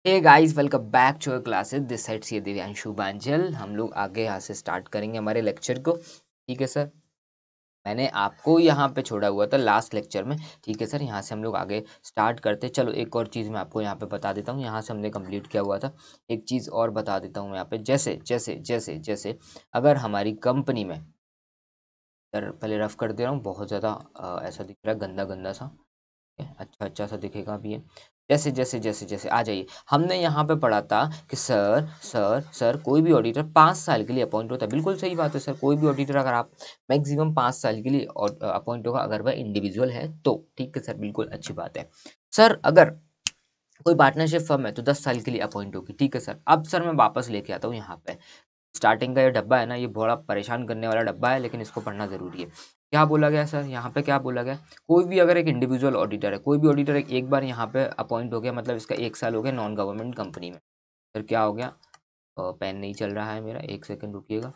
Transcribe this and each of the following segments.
Hey guys, welcome back to your classes. This side सी दिव्यांशु बांजल। हम लोग आगे यहाँ से स्टार्ट करेंगे हमारे लेक्चर को। ठीक है सर, मैंने आपको यहाँ पे छोड़ा हुआ था लास्ट लेक्चर में। ठीक है सर, यहाँ से हम लोग आगे स्टार्ट करते। चलो एक और चीज़ मैं आपको यहाँ पे बता देता हूँ। यहाँ से हमने कंप्लीट किया हुआ था। एक चीज़ और बता देता हूँ यहाँ पे, जैसे जैसे जैसे जैसे अगर हमारी कंपनी में, सर पहले रफ कर दे रहा हूँ, बहुत ज़्यादा ऐसा दिख रहा है, गंदा गंदा सा। अच्छा अच्छा सा दिखेगा अभी ये। जैसे जैसे जैसे जैसे आ जाइए, हमने यहाँ पे पढ़ा था कि सर सर सर कोई भी ऑडिटर 5 साल के लिए अपॉइंट होता है। बिल्कुल सही बात है सर, कोई भी ऑडिटर अगर आप मैक्सिमम 5 साल के लिए अपॉइंट होगा अगर वह इंडिविजुअल है तो। ठीक है सर, बिल्कुल अच्छी बात है। सर अगर कोई पार्टनरशिप फर्म है तो 10 साल के लिए अपॉइंट होगी। ठीक है सर, अब सर मैं वापस लेके आता हूँ यहाँ पे। स्टार्टिंग का ये डब्बा है ना, ये बड़ा परेशान करने वाला डब्बा है, लेकिन इसको पढ़ना जरूरी है। क्या बोला गया सर यहाँ पे, क्या बोला गया? कोई भी अगर एक इंडिविजुअल ऑडिटर है, कोई भी ऑडिटर एक बार यहाँ पे अपॉइंट हो गया, मतलब इसका 1 साल हो गया नॉन गवर्नमेंट कंपनी में। फिर क्या हो गया? पेन नहीं चल रहा है मेरा, एक सेकंड रुकिएगा।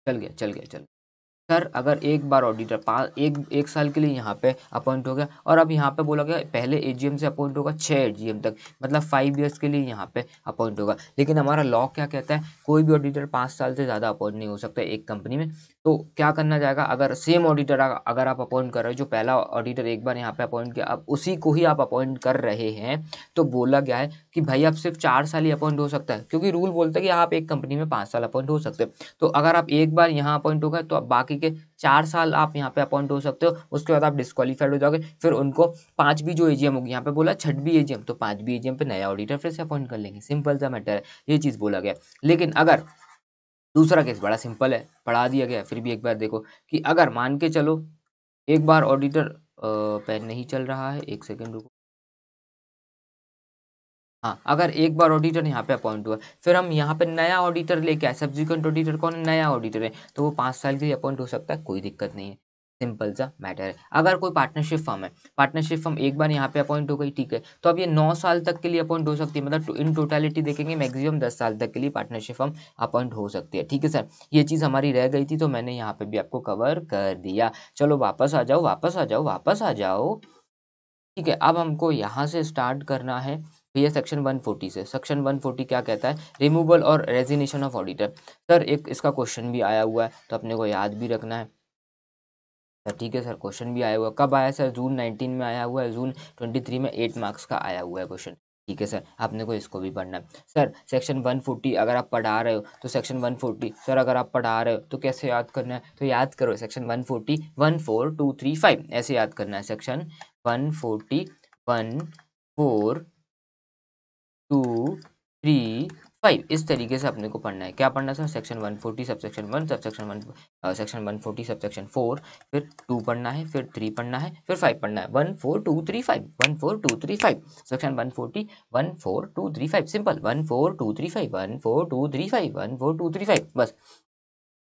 चल गया चल गया चल गया। सर अगर एक बार ऑडिटर एक साल के लिए यहाँ पे अपॉइंट हो गया, और अब यहाँ पे बोला गया पहले एजीएम से अपॉइंट होगा 6 एजीएम तक, मतलब 5 ईयर्स के लिए यहाँ पे अपॉइंट होगा। लेकिन हमारा लॉ क्या कहता है? कोई भी ऑडिटर 5 साल से ज़्यादा अपॉइंट नहीं हो सकता एक कंपनी में। तो क्या करना जाएगा? अगर सेम ऑडिटर अगर आप अपॉइंट कर रहे हो, जो पहला ऑडिटर एक बार यहाँ पे अपॉइंट किया, अब उसी को ही आप अपॉइंट कर रहे हैं, तो बोला गया है कि भाई आप सिर्फ 4 साल ही अपॉइंट हो सकता है, क्योंकि रूल बोलता है कि आप एक कंपनी में 5 साल अपॉइंट हो सकते हैं। तो अगर आप एक बार यहाँ अपॉइंट हो गए तो आप बाकी के 4 साल आप यहाँ पे अपॉइंट हो सकते हो, उसके बाद आप डिस्क्वालीफाइड हो जाओगे। फिर उनको पांचवी जो एजीएम होगी, यहाँ पे बोला छठवीं एजीएम, तो पांचवी एजीएम पे नया ऑडिटर फिर से अपॉइंट कर लेंगे। सिंपल सा मैटर है, ये चीज बोला गया। लेकिन अगर दूसरा केस बड़ा सिंपल है, पढ़ा दिया गया, फिर भी एक बार देखो कि अगर मान के चलो एक बार ऑडिटर, पेन नहीं चल रहा है, एक सेकेंड रुको। हाँ, अगर एक बार ऑडिटर यहाँ पे अपॉइंट हुआ, फिर हम यहाँ पे नया ऑडिटर लेके आए, सब्सिक्वेंट ऑडिटर कौन है? नया ऑडिटर है, तो वो 5 साल के लिए अपॉइंट हो सकता है, कोई दिक्कत नहीं है। सिंपल सा मैटर है। अगर कोई पार्टनरशिप फर्म है, पार्टनरशिप फर्म एक बार यहाँ पे अपॉइंट हो गई, ठीक है, तो अब ये 9 साल तक के लिए अपॉइंट हो सकती है, मतलब इन टोटलिटी देखेंगे मैक्सिमम 10 साल तक के लिए पार्टनरशिप फर्म अपॉइंट हो सकती है। ठीक है सर, ये चीज़ हमारी रह गई थी, तो मैंने यहाँ पे भी आपको कवर कर दिया। चलो वापस आ जाओ, वापस आ जाओ, वापस आ जाओ। ठीक है, अब हमको यहाँ से स्टार्ट करना है भैया सेक्शन 140 से। सेक्शन 140 क्या कहता है? रिमूवल और रेजिग्नेशन ऑफ ऑडिटर। सर एक इसका क्वेश्चन भी आया हुआ है, तो अपने को याद भी रखना है सर। ठीक है सर, क्वेश्चन भी आया हुआ है। कब आया सर? जून 19 में आया हुआ है, जून 23 में 8 मार्क्स का आया हुआ है क्वेश्चन। ठीक है सर, आपने को इसको भी पढ़ना है सर। सेक्शन 140 अगर आप पढ़ा रहे हो तो सेक्शन 140 सर, अगर आप पढ़ा रहे हो तो कैसे याद करना है? तो याद करो, सेक्शन 140 14235 ऐसे याद करना है। सेक्शन 140 14235 इस तरीके से अपने को पढ़ना है। क्या पढ़ना है sir? Section 140 subsection 1, subsection 1 section 140 subsection 4, फिर 2 पढ़ना है, फिर 3 पढ़ना है, फिर 5 पढ़ना है। 14235 14235 सेक्शन 140 14235, सिंपल 14235 14235 14235 बस।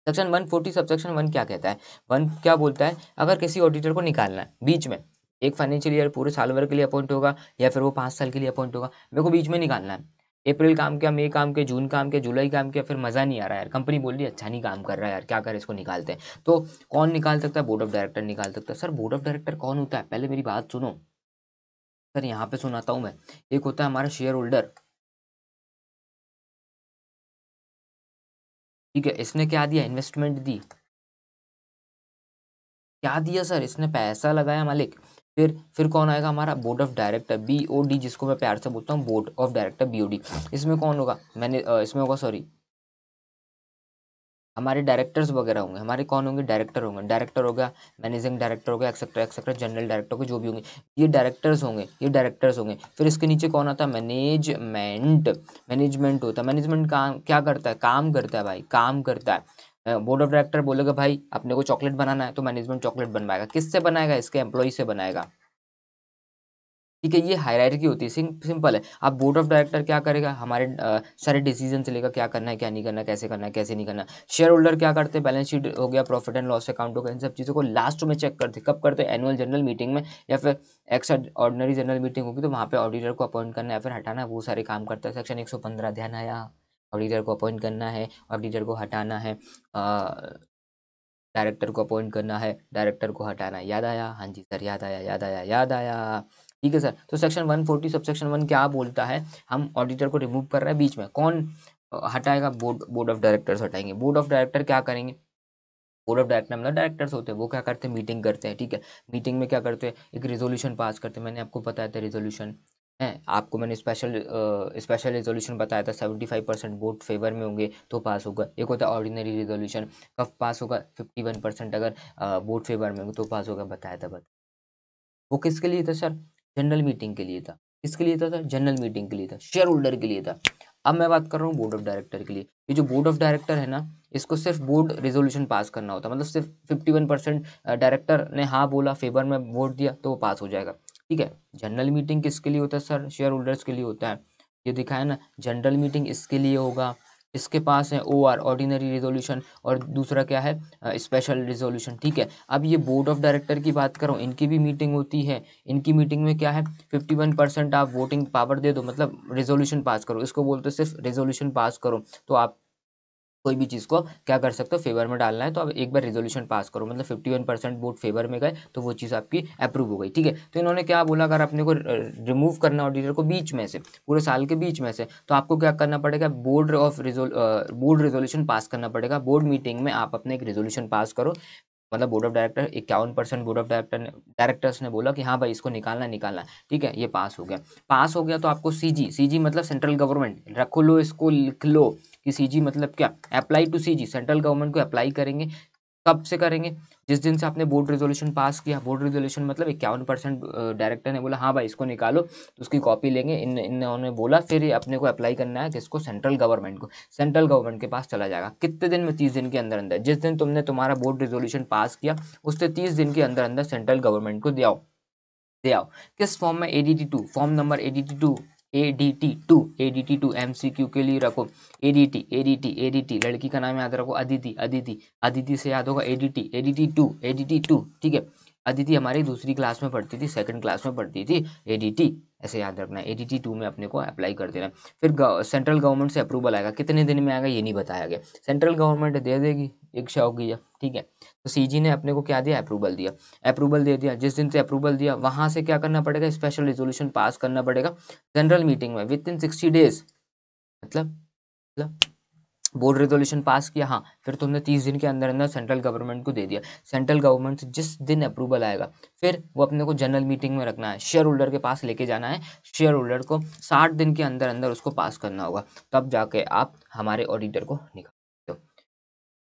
सेक्शन 140 सबसेक्शन 1 क्या कहता है? 1 क्या बोलता है? अगर किसी ऑडिटर को निकालना है बीच में, एक फाइनेंशियल ईयर पूरे साल भर के लिए अपॉइंट होगा, या फिर वो 5 साल के लिए अपॉइंट होगा, मेरे को बीच में निकालना है। अप्रैल काम किया, मई काम किया, जून काम किया, जुलाई काम किया, फिर मज़ा नहीं आ रहा है यार, कंपनी बोल रही है अच्छा नहीं काम कर रहा है यार, क्या करें, इसको निकालते हैं। तो कौन निकाल सकता है? बोर्ड ऑफ डायरेक्टर निकाल सकता है। सर बोर्ड ऑफ डायरेक्टर कौन होता है? पहले मेरी बात सुनो सर, यहाँ पे सुनाता हूँ मैं। एक होता है हमारा शेयर होल्डर। ठीक है, इसने क्या दिया? इन्वेस्टमेंट दी। क्या दिया सर? इसने पैसा लगाया मालिक। फिर कौन आएगा? हमारा बोर्ड ऑफ डायरेक्टर, बीओडी, जिसको मैं प्यार से बोलता हूँ बोर्ड ऑफ डायरेक्टर, बीओडी। इसमें कौन होगा? मैंने इसमें होगा, सॉरी, हमारे डायरेक्टर्स वगैरह होंगे। हमारे कौन होंगे? डायरेक्टर होंगे। डायरेक्टर हो गया, मैनेजिंग डायरेक्टर हो गया, एक्सेट्रा एक्सेट्रा, जनरल डायरेक्टर हो, जो भी होंगे, ये डायरेक्टर्स होंगे, ये डायरेक्टर्स होंगे। फिर इसके नीचे कौन आता है? मैनेजमेंट। मैनेजमेंट होता है। मैनेजमेंट काम क्या करता है? काम करता है भाई, काम करता है। बोर्ड ऑफ डायरेक्टर बोलेगा भाई अपने को चॉकलेट बनाना है, तो मैनेजमेंट चॉकलेट बनवाएगा। किससे बनाएगा? इसके एम्प्लॉय से बनाएगा। ठीक है, ये हायरार्की होती है, सिंपल है। अब बोर्ड ऑफ डायरेक्टर क्या करेगा? हमारे सारे डिसीजन से लेकर क्या करना है, क्या नहीं करना, कैसे करना है, कैसे नहीं करना। शेयर होल्डर क्या करते हैं? बैलेंस शीट हो गया, प्रॉफिट एंड लॉस अकाउंट हो गया, इन सब चीज़ों को लास्ट में चेक करते। कब करते? एनुअल जनरल मीटिंग में, या फिर एक्स्ट्रा ऑर्डिनरी जनरल मीटिंग होगी तो वहाँ पे ऑडिटर को अपॉइंट करना है, फिर हटाना है, वो सारे काम करता है। सेक्शन 115 ध्यान आया? ऑडिटर को अपॉइंट करना है, ऑडिटर को हटाना है, डायरेक्टर को अपॉइंट करना है, डायरेक्टर को हटाना है। याद आया? हाँ जी सर, याद आया, याद आया, याद आया। ठीक है सर। तो सेक्शन 140 सबसेक्शन 1 क्या बोलता है, हम ऑडिटर को रिमूव कर रहे हैं, बीच में कौन हटाएगा, बोर्ड ऑफ डायरेक्टर्स हटाएंगे। बोर्ड ऑफ डायरेक्टर क्या करेंगे, बोर्ड ऑफ डायरेक्टर मतलब डायरेक्टर्स होते हैं, वो क्या करते हैं, मीटिंग करते हैं, ठीक है। मीटिंग में क्या करते हैं, एक रेजोल्यूशन पास करते हैं। मैंने आपको बताया था रेजोल्यूशन है, आपको मैंने स्पेशल रेजोल्यूशन बताया था, 75% वोट फेवर में होंगे तो पास होगा। एक होता है ऑर्डिनरी रेजोल्यूशन, कब पास होगा, 51% अगर वोट फेवर में होंगे तो पास होगा, बताया था। वो किसके लिए था सर, जनरल मीटिंग के लिए था। किसके लिए था सर, जनरल मीटिंग के लिए था, शेयर होल्डर के लिए था। अब मैं बात कर रहा हूँ बोर्ड ऑफ डायरेक्टर के लिए। ये जो बोर्ड ऑफ डायरेक्टर है ना, इसको सिर्फ बोर्ड रेजोल्यूशन पास करना होता है, मतलब सिर्फ 51% डायरेक्टर ने हाँ बोला, फेवर में वोट दिया तो वो पास हो जाएगा, ठीक है। जनरल मीटिंग किसके लिए होता है सर, शेयर होल्डर्स के लिए होता है। ये दिखा है ना, जनरल मीटिंग इसके लिए होगा। इसके पास है OR ऑर्डिनरी रेजोल्यूशन, और दूसरा क्या है, स्पेशल रेजोल्यूशन, ठीक है। अब ये बोर्ड ऑफ डायरेक्टर की बात करूँ, इनकी भी मीटिंग होती है। इनकी मीटिंग में क्या है, 51% आप वोटिंग पावर दे दो, मतलब रेजोल्यूशन पास करो, इसको बोलते हैं सिर्फ रेजोल्यूशन पास करो। तो आप कोई भी चीज़ को क्या कर सकते हो, फेवर में डालना है तो आप एक बार रेजोल्यूशन पास करो, मतलब 51% वोट फेवर में गए तो वो चीज़ आपकी अप्रूव हो गई, ठीक है। तो इन्होंने क्या बोला, अगर अपने को रिमूव करना ऑडिटर को बीच में से, पूरे साल के बीच में से, तो आपको क्या करना पड़ेगा, बोर्ड रेजोल्यूशन पास करना पड़ेगा। बोर्ड मीटिंग में आप अपने एक रेजोल्यूशन पास करो, मतलब board of director 51% board of directors ने बोला कि हाँ भाई इसको निकालना है, ठीक है, ये पास हो गया। पास हो गया तो आपको सीजी मतलब सेंट्रल गवर्नमेंट, रखो लो इसको, लिख लो कि सीजी मतलब क्या, apply to CG, central government को अप्लाई करेंगे। कब से करेंगे, जिस दिन से आपने बोर्ड रेजोल्यूशन पास किया। बोर्ड रेजोल्यूशन मतलब 51% डायरेक्टर ने बोला हाँ भाई इसको निकालो, तो उसकी कॉपी लेंगे, इन्होंने बोला, फिर ये अपने को अप्लाई करना है किसको, सेंट्रल गवर्नमेंट को। सेंट्रल गवर्नमेंट के पास चला जाएगा, कितने दिन में, 30 दिन के अंदर अंदर। जिस दिन तुमने तुम्हारा बोर्ड रेजोल्यूशन पास किया, उससे 30 दिन के अंदर अंदर सेंट्रल गवर्नमेंट को दे आओ। किस फॉर्म में, ADT2, form number ADT2 MCQ के लिए रखो। ADT, लड़की का नाम याद रखो, अदिति से याद होगा ADT2, ठीक है। अदिति हमारी दूसरी क्लास में पढ़ती थी, सेकंड क्लास में पढ़ती थी, ADT ऐसे याद रखना है। ADT2 में अपने को अप्लाई कर देना। फिर सेंट्रल गवर्नमेंट से अप्रूवल आएगा, कितने दिन में आएगा ये नहीं बताया गया, सेंट्रल गवर्नमेंट दे देगी, एक शौ हो गई, ठीक है। तो CG ने अपने को क्या दिया, अप्रूवल दे दिया। जिस दिन से अप्रूवल दिया, वहां से क्या करना पड़ेगा, स्पेशल रेजोल्यूशन पास करना पड़ेगा जनरल मीटिंग में विद इन 60 डेज, मतलब बोर्ड रेजोल्यूशन पास किया, हाँ, फिर तुमने 30 दिन के अंदर अंदर सेंट्रल गवर्नमेंट को दे दिया। सेंट्रल गवर्नमेंट से जिस दिन अप्रूवल आएगा, फिर वो अपने को जनरल मीटिंग में रखना है, शेयर होल्डर के पास लेके जाना है। शेयर होल्डर को 60 दिन के अंदर अंदर उसको पास करना होगा, तब जाके आप हमारे ऑडिटर को निकाल दो,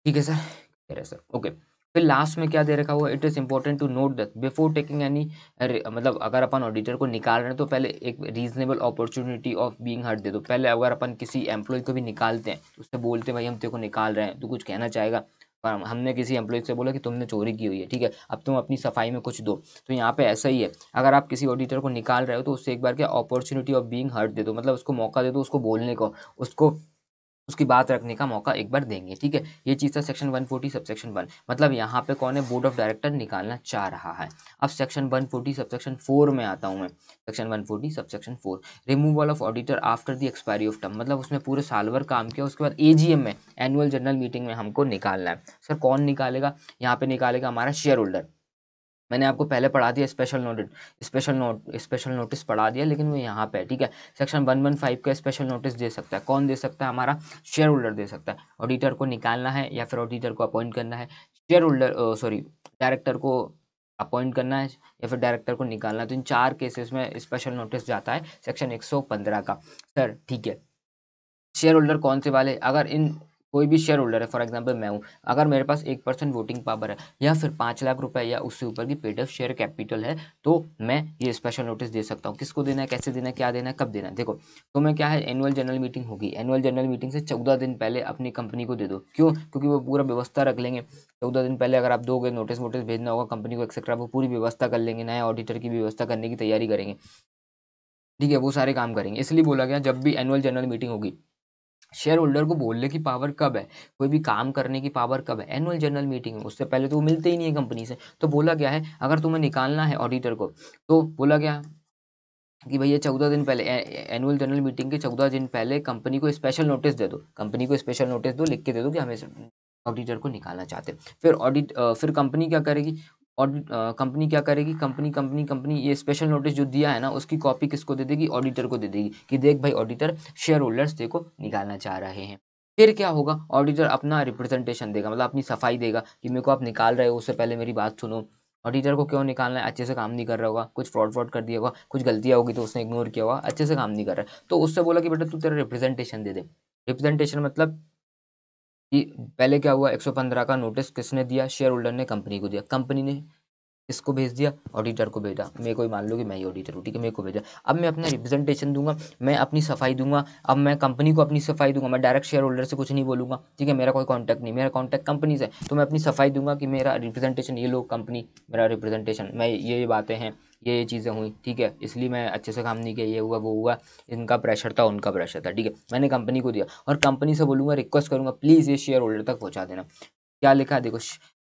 ठीक है सर, ओके। फिर लास्ट में क्या दे रखा हुआ, it is important to note that before taking any, मतलब अगर अपन ऑडिटर को निकाल रहे हैं तो पहले एक reasonable opportunity of being heard they दो। पहले अगर अपन किसी एम्प्लॉय को भी निकालते हैं तो उससे बोलते हैं भाई हम तेरे को निकाल रहे हैं, तू कुछ कहना चाहेगा। पर हमने किसी एम्प्लॉय से बोला कि तुमने चोरी की हुई है, ठीक है, अब तुम अपनी सफाई में कुछ दो। तो यहाँ पे ऐसा ही है, अगर आप किसी ऑडिटर को निकाल रहे हो तो उससे एक बार क्या opportunity of being heard they दो, मतलब उसको मौका दे दो, उसको बोलने को, उसको उसकी बात रखने का मौका एक बार देंगे, ठीक है। ये चीज़ था सेक्शन 140 सबसेक्शन 1, मतलब यहाँ पे कौन है, बोर्ड ऑफ डायरेक्टर निकालना चाह रहा है। अब सेक्शन 140 सबसेक्शन 4 में आता हूँ मैं। Section 140 subsection 4, removal of auditor after the expiry of term, मतलब उसमें पूरे साल भर काम किया, उसके बाद AGM में, एनुअल जनरल मीटिंग में हमको निकालना है। सर कौन निकालेगा, यहाँ पे निकालेगा हमारा शेयर होल्डर। मैंने आपको पहले पढ़ा दिया स्पेशल नोटिस पढ़ा दिया, लेकिन वो यहाँ पे है, ठीक है। सेक्शन 115 का स्पेशल नोटिस दे सकता है, कौन दे सकता है, हमारा शेयर होल्डर दे सकता है। ऑडिटर को निकालना है या फिर ऑडिटर को अपॉइंट करना है, शेयर होल्डर डायरेक्टर को अपॉइंट करना है या फिर डायरेक्टर को निकालना है, तो इन 4 केसेस में स्पेशल नोटिस जाता है सेक्शन 115 का। सर ठीक है, शेयर होल्डर कौन से वाले, अगर इन कोई भी शेयर होल्डर है, फॉर एग्जांपल मैं हूँ, अगर मेरे पास 1% वोटिंग पावर है या फिर 5 लाख रुपए या उससे ऊपर की पेड अप शेयर कैपिटल है, तो मैं ये स्पेशल नोटिस दे सकता हूँ। किसको देना है, कैसे देना है, क्या देना है, कब देना है, देखो। तो मैं क्या है, एनुअल जनरल मीटिंग होगी, एनुअल जनरल मीटिंग से 14 दिन पहले अपनी कंपनी को दे दो। क्यों, क्योंकि वो पूरा व्यवस्था रख लेंगे। 14 दिन पहले अगर आप दोगे, नोटिस वोटिस भेजना होगा कंपनी को एक्सेट्रा, वो पूरी व्यवस्था कर लेंगे, नया ऑडिटर की व्यवस्था करने की तैयारी करेंगे, ठीक है, वो सारे काम करेंगे। इसलिए बोला गया जब भी एनुअल जनरल मीटिंग होगी, शेयर होल्डर को बोलने की पावर कब है, कोई भी काम करने की पावर कब है, एनुअल जनरल मीटिंग में। उससे पहले तो वो मिलते ही नहीं है कंपनी से। तो बोला गया है अगर तुम्हें निकालना है ऑडिटर को, तो बोला गया कि भैया 14 दिन पहले, एनुअल जनरल मीटिंग के 14 दिन पहले कंपनी को स्पेशल नोटिस दे दो, कंपनी को स्पेशल नोटिस दो, लिख के दे दो कि हमें ऑडिटर को निकालना चाहते हैं। फिर कंपनी क्या करेगी, ऑडिट कंपनी क्या करेगी, कंपनी ये स्पेशल नोटिस जो दिया है ना उसकी कॉपी किसको दे देगी, ऑडिटर को दे देगी कि देख भाई ऑडिटर, शेयर होल्डर्स देखो निकालना चाह रहे हैं। फिर क्या होगा, ऑडिटर अपना रिप्रेजेंटेशन देगा, मतलब अपनी सफाई देगा कि मेरे को आप निकाल रहे हो, उससे पहले मेरी बात सुनो। ऑडिटर को क्यों निकालना है, अच्छे से काम नहीं कर रहा होगा, कुछ फ्रॉड कर दिया होगा, कुछ गलतियां होगी तो उसने इग्नोर किया होगा, अच्छे से काम नहीं कर रहा है, तो उससे बोला कि बेटा तू तेरा रिप्रेजेंटेशन दे दे। रिप्रेजेंटेशन मतलब कि पहले क्या हुआ, 115 का नोटिस किसने दिया, शेयर होल्डर ने कंपनी को दिया, कंपनी ने इसको भेज दिया, ऑडिटर को भेजा, मेरे को ही मान लो कि मैं ही ऑडिटर हूँ, ठीक है, मेरे को भेजा। अब मैं अपना रिप्रेजेंटेशन दूंगा, मैं अपनी सफाई दूंगा, अब मैं कंपनी को अपनी सफाई दूंगा, मैं डायरेक्ट शेयर होल्डर से कुछ नहीं बोलूंगा, ठीक है, मेरा कोई कॉन्टैक्ट नहीं, मेरा कॉन्टैक्ट कंपनी से, तो मैं अपनी सफाई दूंगा कि मेरा रिप्रेजेंटेशन, ये लोग कंपनी, मेरा रिप्रेजेंटेशन, मैं ये बातें हैं, ये चीज़ें हुई, ठीक है, इसलिए मैं अच्छे से काम नहीं किया, ये हुआ वो हुआ, इनका प्रेशर था उनका प्रेशर था, ठीक है, मैंने कंपनी को दिया और कंपनी से बोलूंगा, रिक्वेस्ट करूंगा प्लीज़ ये शेयर होल्डर तक पहुंचा देना। क्या लिखा है देखो,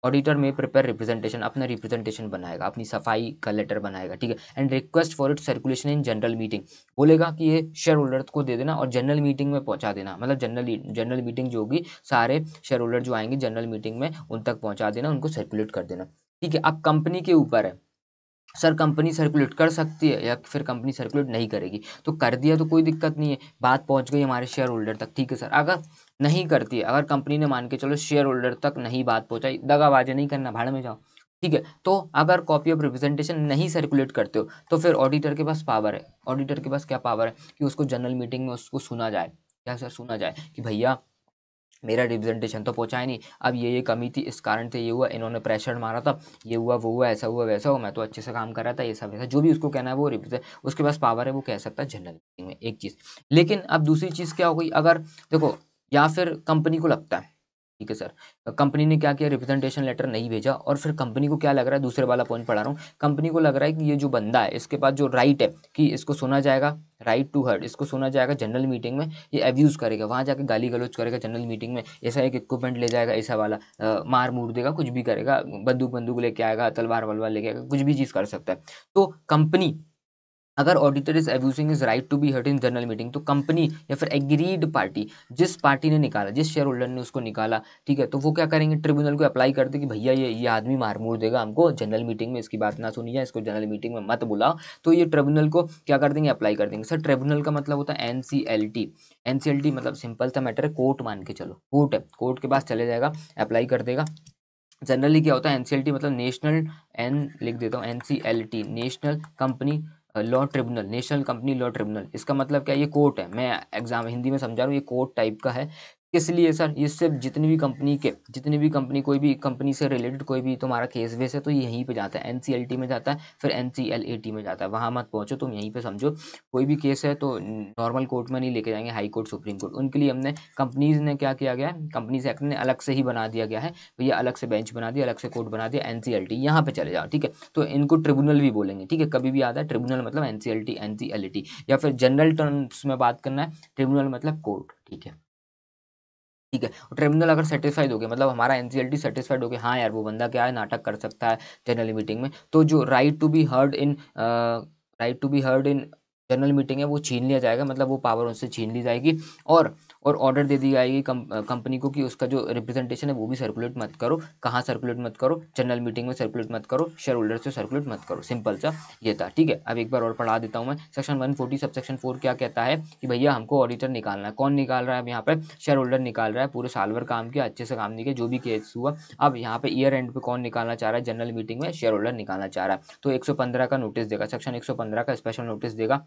ऑडिटर में प्रिपेयर रिप्रेजेंटेशन, अपना रिप्रेजेंटेशन बनाएगा, अपनी सफाई का लेटर बनाएगा, ठीक है, and request for it circulation in general meeting, बोलेगा कि ये शेयर होल्डर को दे देना और जनरल मीटिंग में पहुंचा देना, मतलब जनरल मीटिंग जो होगी, सारे शेयर होल्डर जो आएंगे जनरल मीटिंग में उन तक पहुंचा देना, उनको सर्कुलेट कर देना, ठीक है। अब कंपनी के ऊपर है, सर कंपनी सर्कुलेट कर सकती है या फिर कंपनी सर्कुलेट नहीं करेगी, तो कर दिया तो कोई दिक्कत नहीं है, बात पहुंच गई हमारे शेयर होल्डर तक, ठीक है सर। अगर नहीं करती है, अगर कंपनी ने मान के चलो शेयर होल्डर तक नहीं बात पहुंचाई, दगाबाजी नहीं करना, भाड़ में जाओ, ठीक है, तो अगर कॉपी ऑफ रिप्रेजेंटेशन नहीं सर्कुलेट करते हो तो फिर ऑडिटर के पास पावर है, ऑडिटर के पास क्या पावर है कि उसको जनरल मीटिंग में उसको सुना जाए, क्या सर सुना जाए कि भैया मेरा रिप्रेजेंटेशन तो पहुंचाया नहीं, अब ये कमी थी, इस कारण से ये हुआ, इन्होंने प्रेशर मारा था, ये हुआ वो हुआ, ऐसा हुआ वैसा हुआ, मैं तो अच्छे से काम कर रहा था, ये सब वैसा, जो भी उसको कहना है वो रिप्रेजेंट, उसके पास पावर है, वो कह सकता है जनरल मीटिंग में, एक चीज़। लेकिन अब दूसरी चीज़ क्या हो गई, अगर देखो, या फिर कंपनी को लगता है, ठीक है सर, कंपनी ने क्या किया, रिप्रेजेंटेशन लेटर नहीं भेजा, और फिर कंपनी को क्या लग रहा है, दूसरे वाला पॉइंट पढ़ा रहा हूँ, कंपनी को लग रहा है कि ये जो बंदा है इसके पास जो राइट है कि इसको सुना जाएगा, राइट टू हर्ड, इसको सुना जाएगा जनरल मीटिंग में, ये अब्यूज़ करेगा, वहाँ जाके गाली गलौज करेगा जनरल मीटिंग में, ऐसा एक इक्विपमेंट ले जाएगा, ऐसा वाला मार मूर देगा, कुछ भी करेगा, बंदूक लेके आएगा, तलवार वलवार लेके आएगा, कुछ भी चीज़ कर सकता है। तो कंपनी, अगर auditor is abusing is right to be heard in general meeting, तो कंपनी या फिर एग्रीड पार्टी, जिस पार्टी ने निकाला, जिस शेयर होल्डर ने उसको निकाला, ठीक है, तो वो क्या करेंगे, ट्रिब्यूनल को अप्लाई कर दे कि भैया ये आदमी मार मूर देगा हमको, जनरल मीटिंग में इसकी बात ना सुनी जाए, इसको जनरल मीटिंग में मत बुलाओ, तो ये ट्रिब्यूनल को क्या कर देंगे, अप्लाई कर देंगे। सर ट्रिब्यूनल का मतलब होता है एनसीएलटी, एनसीएलटी मतलब सिंपल सा मैटर है, कोर्ट मान के चलो, कोर्ट है, कोर्ट के पास चले जाएगा, अप्लाई कर देगा। जनरली क्या होता है, एनसीएलटी मतलब नेशनल, एन लिख देता हूँ, NCLT national company law tribunal, national company law tribunal, इसका मतलब क्या है, ये कोर्ट है, मैं एग्जाम हिंदी में समझा रहा हूँ, ये कोर्ट टाइप का है। किस लिए सर, ये सिर्फ जितनी भी कंपनी कोई भी कंपनी से रिलेटेड कोई भी तुम्हारा केस वेस है तो यहीं पे जाता है, एनसीएलटी में जाता है, फिर एनसीएलएटी में जाता है, वहाँ मत पहुँचो तुम, यहीं पे समझो। कोई भी केस है तो नॉर्मल कोर्ट में नहीं लेके जाएंगे, हाई कोर्ट सुप्रीम कोर्ट, उनके लिए हमने कंपनीज ने क्या किया गया है, कंपनीज एक्ट ने अलग से ही बना दिया गया है, तो ये अलग से बेंच बना दिया, अलग से कोर्ट बना दिया, एनसीएलटी, यहाँ पे चले जाओ, ठीक है, तो इनको ट्रिब्यूनल भी बोलेंगे, ठीक है, कभी भी आता है ट्रिब्यूनल मतलब एनसीएलटी, एनसीएलटी, या फिर जनरल टर्म्स में बात करना है, ट्रिब्यूनल मतलब कोर्ट, ठीक है, ठीक है। और ट्रिब्यूनल अगर सेटिस्फाइड हो गया, मतलब हमारा एनसीएलटी सेटिस्फाइड हो गया, हाँ यार वो बंदा क्या है, नाटक कर सकता है जनरल मीटिंग में, तो जो right to be heard in general meeting है वो छीन लिया जाएगा, मतलब वो पावर उनसे छीन ली जाएगी, और ऑर्डर दे दी जाएगी कंपनी को कि उसका जो रिप्रेजेंटेशन है वो भी सर्कुलेट मत करो, कहाँ सर्कुलेट मत करो, जनरल मीटिंग में सर्कुलेट मत करो, शेयर होल्डर से सर्कुलेट मत करो, सिंपल सा ये था, ठीक है। अब एक बार और पढ़ा देता हूँ मैं, सेक्शन 140 सब सेक्शन 4 क्या कहता है कि भैया हमको ऑडिटर निकालना है, कौन निकाल रहा है, अब यहाँ पे शेयर होल्डर निकाल रहा है, पूरे साल भर काम किया, अच्छे से काम नहीं किया, जो भी केस हुआ, अब यहाँ पे ईयर एंड पे कौन निकालना चाह रहा है, जनरल मीटिंग में शेयर होल्डर निकालना चाह रहा है, तो 115 का नोटिस देगा, सेक्शन 115 का स्पेशल नोटिस देगा,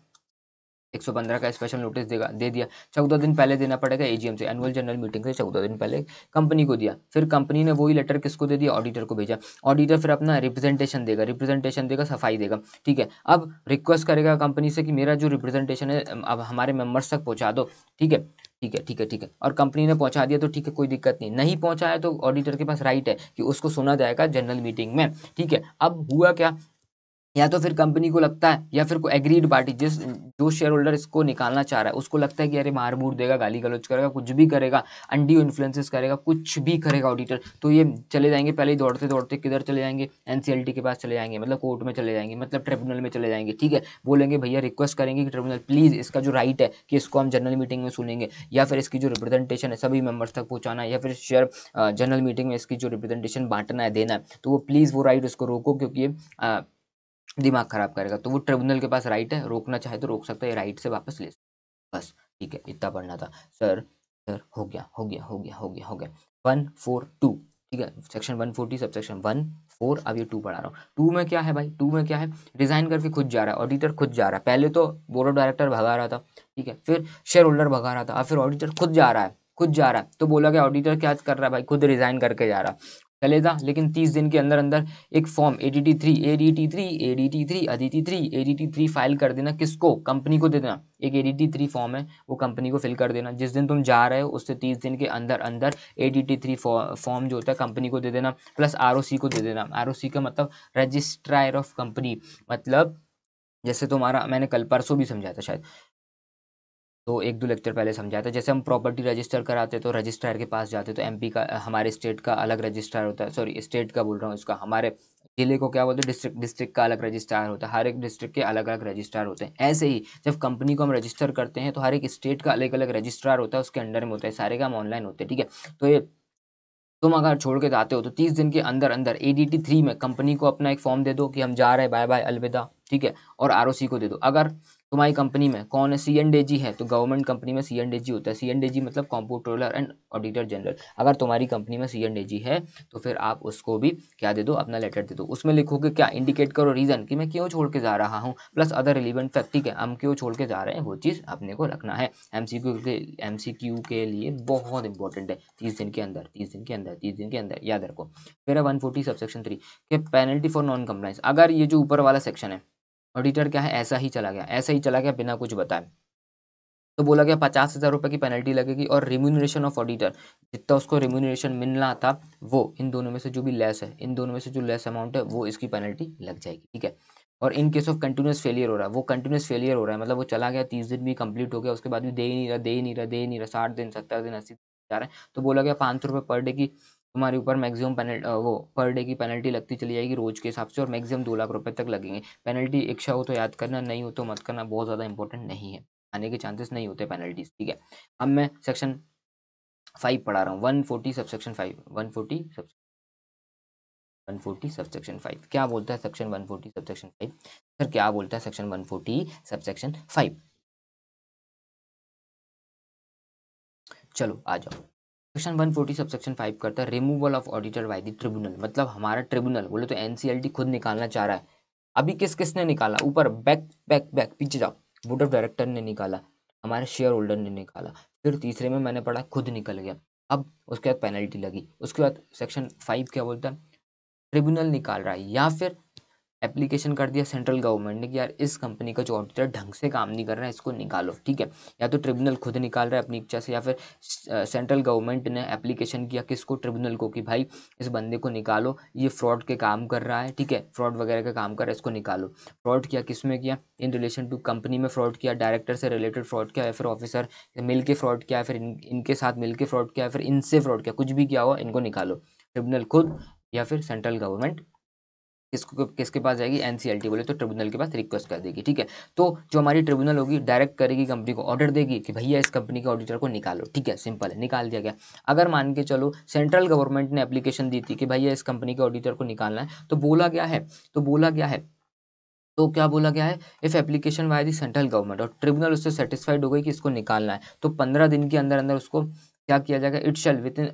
115 का स्पेशल नोटिस देगा, दे दिया, 14 दिन पहले देना पड़ेगा एजीएम से, एनुअल जनरल मीटिंग से 14 दिन पहले कंपनी को दिया, फिर कंपनी ने वही लेटर किसको दे दिया, ऑडिटर को भेजा, ऑडिटर फिर अपना रिप्रेजेंटेशन देगा, सफाई देगा, ठीक है। अब रिक्वेस्ट करेगा कंपनी से कि मेरा जो रिप्रेजेंटेशन है अब हमारे मेंबर्स तक पहुंचा दो, ठीक है, ठीक है, और कंपनी ने पहुंचा दिया तो ठीक है, कोई दिक्कत नहीं, नहीं पहुंचाया तो ऑडिटर के पास राइट है कि उसको सुना जाएगा जनरल मीटिंग में, ठीक है। अब हुआ क्या या तो फिर कंपनी को लगता है या फिर कोई एग्रीड पार्टी जो शेयर होल्डर इसको निकालना चाह रहा है उसको लगता है कि अरे मार मूर देगा, गाली गलौज करेगा, कुछ भी करेगा, अनड्यू इन्फ्लुएंसेस करेगा, कुछ भी करेगा ऑडिटर, तो ये चले जाएंगे पहले ही दौड़ते दौड़ते किधर चले जाएंगे, एनसीएलटी के पास चले जाएंगे, मतलब कोर्ट में चले जाएंगे, मतलब ट्रिब्यूनल में चले जाएंगे। ठीक है, बोलेंगे भैया रिक्वेस्ट करेंगे कि ट्रिब्यूनल प्लीज इसका जो राइट है कि इसको हम जनरल मीटिंग में सुनेंगे, या फिर इसकी जो रिप्रेजेंटेशन है सभी मेंबर्स तक पहुंचाना है, या फिर शेयर जनरल मीटिंग में इसकी जो रिप्रेजेंटेशन बांटना है, देना है, तो वो प्लीज वो राइट उसको रोको, क्योंकि ये दिमाग खराब करेगा। तो वो ट्रिब्यूनल के पास राइट है, रोकना चाहे तो रोक सकता है, राइट से वापस ले सकता है। बस ठीक है, इतना पढ़ना था सर। सर हो गया हो गया हो गया हो गया हो गया 142। ठीक है, सेक्शन 140 सब सेक्शन 14। अब ये 2 पढ़ा रहा हूँ। 2 में क्या है भाई, 2 में क्या है, रिजाइन करके खुद जा रहा है ऑडिटर, खुद जा रहा है। पहले तो बोर्ड ऑफ डायरेक्टर भगा रहा था, ठीक है, फिर शेयर होल्डर भगा रहा था, अब फिर ऑडिटर खुद जा रहा है, खुद जा रहा है। तो बोला गया ऑडिटर क्या कर रहा है भाई, खुद रिजाइन करके जा रहा है। चलेगा, लेकिन 30 दिन के अंदर अंदर एक फॉर्म ADT3 फाइल कर देना। किसको, कंपनी को दे देना। एक ADT3 फॉर्म है, वो कंपनी को फिल कर देना। जिस दिन तुम जा रहे हो उससे 30 दिन के अंदर अंदर ADT3 फॉर्म जो होता है कंपनी को दे देना, प्लस ROC को दे देना। ROC का मतलब रजिस्ट्रार ऑफ कंपनी, मतलब जैसे तुम्हारा, मैंने कल परसों भी समझाया था शायद, तो 1-2 लेक्चर पहले समझाया था, जैसे हम प्रॉपर्टी रजिस्टर कराते तो रजिस्ट्रार के पास जाते, तो MP का, हमारे स्टेट का अलग रजिस्ट्रार होता है, सॉरी स्टेट का बोल रहा हूँ, इसका हमारे जिले को क्या बोलते हैं, डिस्ट्रिक्ट, डिस्ट्रिक्ट का अलग रजिस्ट्रार होता है, हर एक डिस्ट्रिक्ट के अलग अलग रजिस्ट्रार होते हैं। ऐसे ही जब कंपनी को हम रजिस्टर करते हैं तो हर एक स्टेट का अलग अलग रजिस्ट्रार होता है, उसके अंडर में होता है, सारे काम ऑनलाइन होते हैं। ठीक है, तो ये तुम अगर छोड़ के जाते हो तो 30 दिन के अंदर अंदर ADT3 में कंपनी को अपना एक फॉर्म दे दो कि हम जा रहे हैं, बाय बाय अलविदा। ठीक है, और ROC को दे दो। अगर तुम्हारी कंपनी में कौन है, C&AG है, तो गवर्नमेंट कंपनी में C&AG होता है। C&AG मतलब कंप्ट्रोलर एंड ऑडिटर जनरल। अगर तुम्हारी कंपनी में C&AG है तो फिर आप उसको भी क्या दे दो, अपना लेटर दे दो। उसमें लिखोगे क्या, इंडिकेट करो रीजन कि मैं क्यों छोड़ के जा रहा हूँ, प्लस अदर रिलीवेंट फैक्ट। ठीक है, हम क्यों छोड़ के जा रहे हैं वो चीज़ अपने को रखना है। MCQ के लिए बहुत इंपॉर्टेंट है। 30 दिन के अंदर, 30 दिन के अंदर, 30 दिन के अंदर याद रखो। फिर है 140 सबसेक्शन 3 के पेनल्टी फॉर नॉन कंप्लाइंस। अगर ये जो ऊपर वाला सेक्शन है, ऑडिटर क्या है, ऐसा ही चला गया, ऐसा ही चला गया बिना कुछ बताए, तो बोला गया 50,000 रुपये की पेनल्टी लगेगी, और रिम्यूनरेशन ऑफ ऑडिटर, जितना उसको रिम्यूनरेशन मिलना था वो इन दोनों में से जो भी लेस है, इन दोनों में से जो लेस अमाउंट है वो इसकी पेनल्टी लग जाएगी। ठीक है, और in case of continuous failure हो रहा है, वो कंटिन्यूस फेलियर हो रहा है, मतलब वो चला गया, 30 दिन भी कंप्लीट हो गया, उसके बाद भी दे ही नहीं रहा, दे ही नहीं रहा, दे ही नहीं रहा, 60 दिन, 70 दिन, 80 दिन जा रहा है, तो बोला गया 500 रुपये पर डे की तुम्हारे ऊपर मैक्सिमम पेनल्टी, वो पर डे की पेनल्टी लगती चली जाएगी रोज के हिसाब से, और मैक्सिमम 2 लाख रुपए तक लगेंगे। पेनल्टी इच्छा हो तो याद करना, नहीं हो तो मत करना, बहुत ज़्यादा इंपॉर्टेंट नहीं है, आने के चांसेस नहीं होते पेनल्टीज। ठीक है, अब मैं सेक्शन 5 पढ़ा रहा हूँ, 140 सबसेक्शन 5, 140 सबसेक्शन 5 क्या बोलता है, सेक्शन 140 सबसेक्शन 5 सर क्या बोलता है, सेक्शन 140 सबसेक्शन 5। चलो आ जाओ, सेक्शन 140 सबसेक्शन 5 करता है removal of auditor by the tribunal, मतलब हमारा ट्रिब्यूनल बोले तो NCLT खुद निकालना चाह रहा है। अभी किस किसने निकाला, ऊपर बैक बैक बैक पीछे जाओ, बोर्ड ऑफ डायरेक्टर ने निकाला, हमारे शेयर होल्डर ने निकाला, फिर तीसरे में मैंने पढ़ा खुद निकल गया। अब उसके बाद पेनल्टी लगी, उसके बाद सेक्शन 5 क्या बोलता है, ट्रिब्यूनल निकाल रहा है, या फिर एप्लीकेशन कर दिया सेंट्रल गवर्नमेंट ने कि यार इस कंपनी का जो ऑडिटर ढंग से काम नहीं कर रहा है, इसको निकालो। ठीक है, या तो ट्रिब्यूनल खुद निकाल रहा है अपनी इच्छा से, या फिर सेंट्रल गवर्नमेंट ने एप्लीकेशन किया किसको, ट्रिब्यूनल को, कि भाई इस बंदे को निकालो, ये फ्रॉड के काम कर रहा है। ठीक है, फ्रॉड वगैरह का काम कर रहा है, इसको निकालो। फ्रॉड किया किस में किया, इन रिलेशन टू कंपनी में फ्रॉड किया, डायरेक्टर से रिलेटेड फ्रॉड किया, या फिर ऑफिसर मिल के फ्रॉड किया, फिर इनके साथ मिल के फ्रॉड किया, फिर इनसे फ्रॉड किया, कुछ भी किया हुआ इनको निकालो। ट्रिब्यूनल खुद या फिर सेंट्रल गवर्नमेंट किसको, किसके पास जाएगी, NCLT बोले तो ट्रिब्यूनल के पास रिक्वेस्ट कर देगी। ठीक है, तो जो हमारी ट्रिब्यूनल होगी डायरेक्ट करेगी कंपनी को, ऑर्डर देगी कि भैया इस कंपनी के ऑडिटर को निकालो। ठीक है, सिंपल है, निकाल दिया गया। अगर मान के चलो सेंट्रल गवर्नमेंट ने एप्लीकेशन दी थी कि भैया इस कंपनी के ऑडिटर को निकालना है, तो बोला गया है, तो क्या बोला गया है, if application by the central government, और ट्रिब्यूनल उससे सेटिस्फाइड हो गई कि इसको निकालना है, तो 15 दिन के अंदर अंदर उसको क्या किया जाएगा, इट शेल विद इन,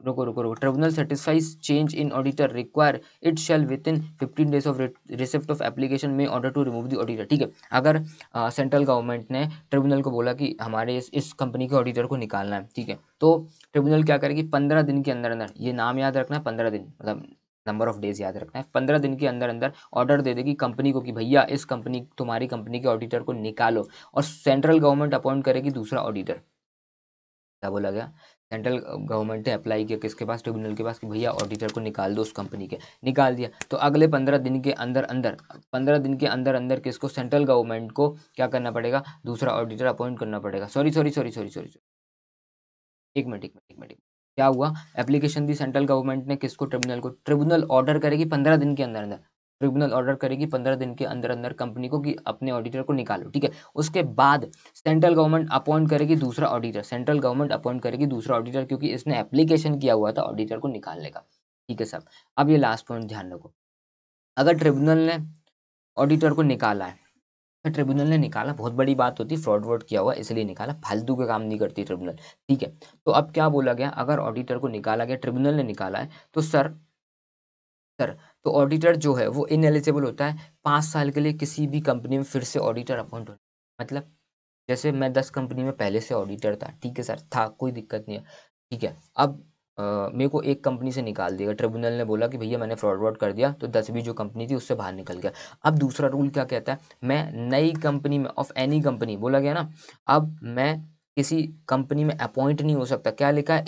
रुको रुको रुको, tribunal satisfies change in auditor require, it shall within 15 days of receipt of application में order to remove the auditor. ठीक है, अगर सेंट्रल गवर्नमेंट ने ट्रिब्यूनल को बोला कि हमारे इस कंपनी के ऑडिटर को निकालना है, ठीक है, तो ट्रिब्यूनल क्या करेगी, 15 दिन के अंदर अंदर, ये नाम याद रखना है, 15 दिन मतलब नंबर ऑफ डेज याद रखना है, 15 दिन के अंदर अंदर ऑर्डर दे देगी कंपनी को कि भैया इस कंपनी, तुम्हारी कंपनी के ऑडिटर को निकालो, और सेंट्रल गवर्नमेंट अपॉइंट करेगी दूसरा ऑडिटर। क्या बोला गया, सेंट्रल गवर्नमेंट ने अप्लाई किया किसके पास, ट्रिब्यूनल के पास, कि भैया ऑडिटर को निकाल दो उस कंपनी के, निकाल दिया। तो अगले 15 दिन के अंदर अंदर 15 दिन के अंदर अंदर किसको, सेंट्रल गवर्नमेंट को क्या करना पड़ेगा, दूसरा ऑडिटर अपॉइंट करना पड़ेगा। Sorry sorry sorry sorry sorry, एक मिनट एक मिनट एक मिनट, क्या हुआ, एप्लीकेशन दी सेंट्रल गवर्नमेंट ने किसको, ट्रिब्यूनल को। ट्रिब्यूनल ऑर्डर करेगी 15 दिन के अंदर अंदर, ट्रिब्यूनल ऑर्डर करेगी 15 दिन के अंदर अंदर कंपनी को कि अपने ऑडिटर को निकालो, ठीक है। उसके बाद सेंट्रल गवर्नमेंट अपॉइंट करेगी दूसरा ऑडिटर, सेंट्रल गवर्नमेंट अपॉइंट करेगी दूसरा ऑडिटर, क्योंकि इसने एप्लीकेशन किया हुआ था ऑडिटर को निकालने का, ठीक है साहब। अब ये लास्ट पॉइंट ध्यान रखो, अगर ट्रिब्यूनल ने ऑडिटर को निकाला है, तो ट्रिब्यूनल ने निकाला, बहुत बड़ी बात होती, फ्रॉड वर्ड किया हुआ इसलिए निकाला, फालतू का काम नहीं करती ट्रिब्यूनल, ठीक है। तो अब क्या बोला गया, अगर ऑडिटर को निकाला गया, ट्रिब्यूनल ने निकाला है, तो सर तो ऑडिटर जो है वो इनएलिजिबल होता है 5 साल के लिए किसी भी कंपनी में फिर से ऑडिटर अपॉइंट होने। मतलब जैसे मैं 10 कंपनी में पहले से ऑडिटर था, ठीक है सर, था, कोई दिक्कत नहीं है, ठीक है। अब मेरे को एक कंपनी से निकाल दिया, ट्रिब्यूनल ने बोला कि भैया मैंने फ्रॉड वर्ड कर दिया, तो 10वीं जो कंपनी थी उससे बाहर निकल गया। अब दूसरा रूल क्या कहता है, मैं नई कंपनी में, ऑफ एनी कंपनी बोला गया ना, अब मैं किसी कंपनी में अपॉइंट नहीं हो सकता, क्या लिखा है,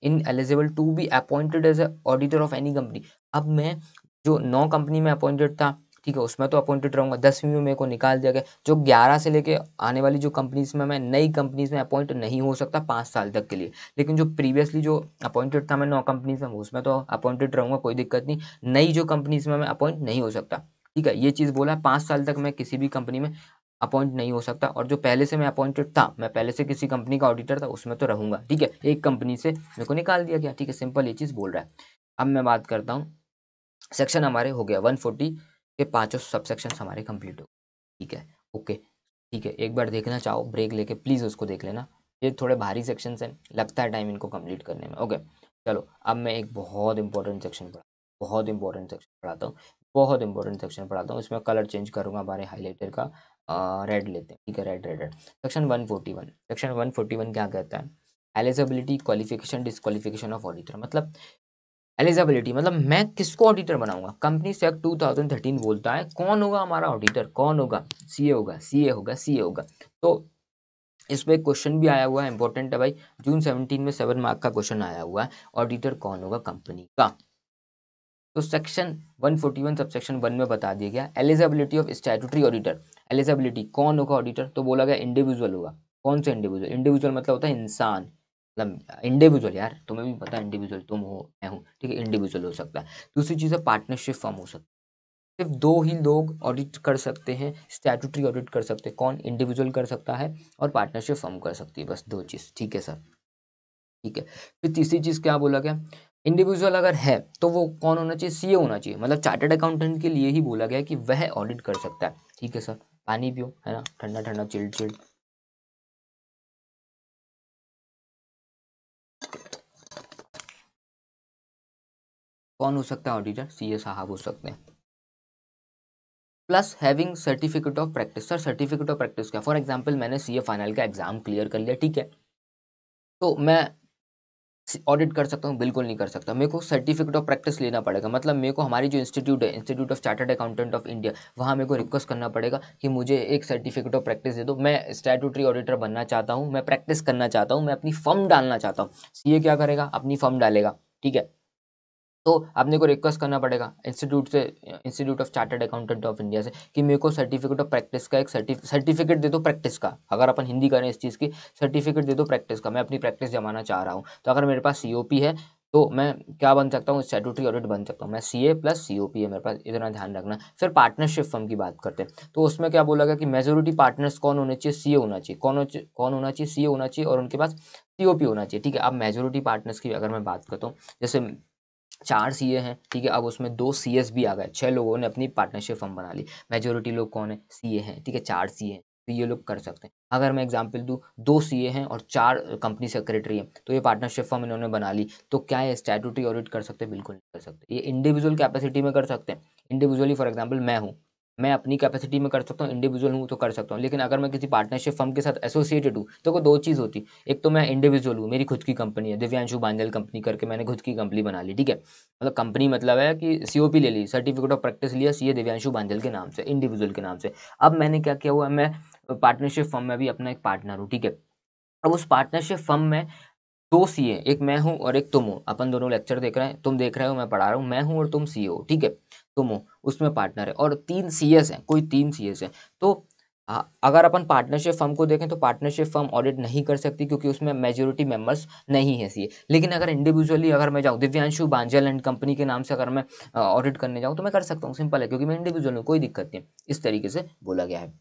ineligible to be appointed as auditor of any company. अब मैं जो 9 कंपनी में अपॉइंटेड था, ठीक है, उसमें तो अपॉइंटेड रहूंगा, 10वीं में मेरे को निकाल दिया गया, जो 11 से लेके आने वाली जो कंपनीज में मैं नई कंपनीज में अपॉइंट नहीं हो सकता 5 साल तक के लिए, लेकिन जो प्रीवियसली जो अपॉइंटेड था मैं 9 कंपनीज में, उसमें तो अपॉइंटेड रहूंगा, कोई दिक्कत नहीं। नई जो कंपनीज में मैं अपॉइंट नहीं हो सकता, ठीक है, ये चीज़ बोला है, 5 साल तक मैं किसी भी कंपनी में अपॉइंट नहीं हो सकता। और जो पहले से मैं अपॉइंटेड था, मैं पहले से किसी कंपनी का ऑडिटर था, उसमें तो रहूंगा, ठीक है। एक कंपनी से मेरे को निकाल दिया गया, ठीक है, सिंपल ये चीज़ बोल रहा है। अब मैं बात करता हूँ, सेक्शन हमारे हो गया 140 के 5 सब सेक्शन हमारे कंप्लीट हो, ठीक है, ओके, ठीक है। एक बार देखना चाहो ब्रेक लेके प्लीज़ उसको देख लेना, ये थोड़े भारी सेक्शन हैं, लगता है टाइम इनको कंप्लीट करने में, ओके। चलो अब मैं एक बहुत इंपॉर्टेंट सेक्शन पढ़ा, बहुत इंपॉर्टेंट सेक्शन पढ़ाता हूँ, बहुत इंपॉर्टेंट सेक्शन पढ़ाता हूँ, इसमें कलर चेंज करूंगा हमारे हाईलाइटर का, रेड लेते हैं, ठीक है, red red red. Section 141, section 141 क्या कहता है, eligibility, qualification, disqualification of auditor. मतलब एलिजिबिलिटी मतलब मैं किसको ऑडिटर बनाऊंगा, कंपनी एक्ट 2013 बोलता है कौन होगा हमारा ऑडिटर, कौन होगा, सीए होगा, सीए होगा, सीए होगा। तो इस पे क्वेश्चन भी आया हुआ है, इंपॉर्टेंट है भाई, जून 17 में 7 मार्क का क्वेश्चन आया हुआ है, ऑडिटर कौन होगा कंपनी का। तो सेक्शन 141 सब सेक्शन 1 में बता दिया गया eligibility of statutory auditor, eligibility कौन होगा ऑडिटर, तो बोला गया इंडिविजुअल होगा। कौन सा इंडिविजुअल, इंडिविजुअल मतलब होता है इंसान, मतलब इंडिविजुअल, यार तुम्हें भी पता है इंडिविजुअल, तुम हो मैं हूँ, ठीक है, इंडिविजुअल हो सकता है। दूसरी चीज़ है पार्टनरशिप फॉर्म हो सकता है, सिर्फ 2 ही लोग ऑडिट कर सकते हैं, स्टैट्यूटरी ऑडिट कर सकते हैं, कौन, इंडिविजुअल कर सकता है और पार्टनरशिप फॉर्म कर सकती है, बस 2 चीज़, ठीक है सर, ठीक है। फिर तीसरी चीज़ क्या बोला गया, इंडिविजुअल अगर है तो वो कौन होना चाहिए, सीए होना चाहिए, मतलब चार्टर्ड अकाउंटेंट के लिए ही बोला गया कि वह ऑडिट कर सकता है, ठीक है सर। पानी पियो, है ना, ठंडा ठंडा चिल्ड चिल्ड। कौन हो सकता है ऑडिटर, सीए साहब हो सकते हैं। Plus having certificate of practice, sir certificate of practice क्या, फॉर एग्जांपल मैंने सीए फाइनल का एग्जाम क्लियर कर लिया, ठीक है, तो मैं ऑडिट कर सकता हूँ, बिल्कुल नहीं कर सकता, मेरे को सर्टिफिकेट ऑफ प्रैक्टिस लेना पड़ेगा। मतलब मेरे को हमारी जो इंस्टीट्यूट है, institute of chartered accountant of India, वहाँ मेरे को रिक्वेस्ट करना पड़ेगा कि मुझे एक सर्टिफिकेट ऑफ प्रैक्टिस दे दो, मैं स्टैट्यूटरी ऑडिटर बनना चाहता हूँ, मैं प्रैक्टिस करना चाहता हूँ, मैं अपनी फर्म डालना चाहता हूँ। सीए क्या करेगा, अपनी फर्म डालेगा, ठीक है। तो अपने को रिक्वेस्ट करना पड़ेगा इंस्टीट्यूट से, institute of chartered accountant of India से, कि मेरे को सर्टिफिकेट ऑफ प्रैक्टिस का एक सर्टिफिकेट दे दो प्रैक्टिस का, अगर अपन हिंदी करें इस चीज़ की, सर्टिफिकेट दे दो प्रैक्टिस का, मैं अपनी प्रैक्टिस जमाना चाह रहा हूँ। तो अगर मेरे पास सीओपी है तो मैं क्या बन सकता हूँ, स्टैट्यूटरी ऑडिट बन सकता हूँ, मैं सीए प्लस सीओपी है मेरे पास, इतना ध्यान रखना। फिर पार्टनरशिप फर्म की बात करते हैं, तो उसमें क्या बोला गया कि मेजोरिटी पार्टनर्स कौन होने चाहिए, सीए होना चाहिए, कौन होना चाहिए, सीए होना चाहिए, और उनके पास सीओपी होना चाहिए, ठीक है। अब मेजोरिटी पार्टनर्स की अगर मैं बात करता हूँ, जैसे 4 सीए हैं, ठीक है, अब उसमें 2 सीएस भी आ गए, 6 लोगों ने अपनी पार्टनरशिप फर्म बना ली, मेजोरिटी लोग कौन है, सीए हैं, ठीक है, 4 सीए हैं, तो ये लोग कर सकते हैं। अगर मैं एग्जांपल दूं, 2 सीए हैं और 4 कंपनी सेक्रेटरी हैं, तो ये पार्टनरशिप फर्म इन्होंने बना ली, तो क्या है, स्टैट्यूटरी ऑडिट कर सकते हैं, बिल्कुल नहीं कर सकते। ये इंडिविजुअल कैपेसिटी में कर सकते हैं, इंडिविजुअली, फॉर एग्जाम्पल मैं हूँ, मैं अपनी कैपेसिटी में कर सकता हूँ, इंडिविजुअल हूँ तो कर सकता हूँ, लेकिन अगर मैं किसी पार्टनरशिप फर्म के साथ एसोसिएटेड हूँ तो वो 2 चीज़ होती, एक तो मैं इंडिविजुअल हूँ, मेरी खुद की कंपनी है, दिव्यांशु बांजल कंपनी करके मैंने खुद की कंपनी बना ली, ठीक है, मतलब कंपनी मतलब है कि सीओपी ले ली, सर्टिफिकेट ऑफ प्रैक्टिस लिया, सीए दिव्यांशु बांजल के नाम से, इंडिविजुअल के नाम से। अब मैंने क्या किया हुआ है, मैं पार्टनरशिप फर्म में भी अपना एक पार्टनर हूँ, ठीक है। अब उस पार्टनरशिप फर्म में दो सीए, एक मैं हूँ और एक तुम हो, अपन दोनों लेक्चर देख रहे हैं, तुम देख रहे हो मैं पढ़ा रहा हूँ, मैं हूँ और तुम सीए हो, ठीक है, तुम हो उसमें पार्टनर है, और तीन सीएस हैं, कोई तीन सीएस है, तो अगर अपन पार्टनरशिप फर्म को देखें तो पार्टनरशिप फर्म ऑडिट नहीं कर सकती क्योंकि उसमें मेजोरिटी मेंबर्स नहीं है सीए। लेकिन अगर इंडिविजुअली अगर मैं जाऊँ दिव्यांशु बांजल एंड कंपनी के नाम से अगर मैं ऑडिट करने जाऊँ तो मैं कर सकता हूँ, सिंपल है, क्योंकि मैं इंडिविजुअल हूँ, कोई दिक्कत नहीं है, इस तरीके से बोला गया है।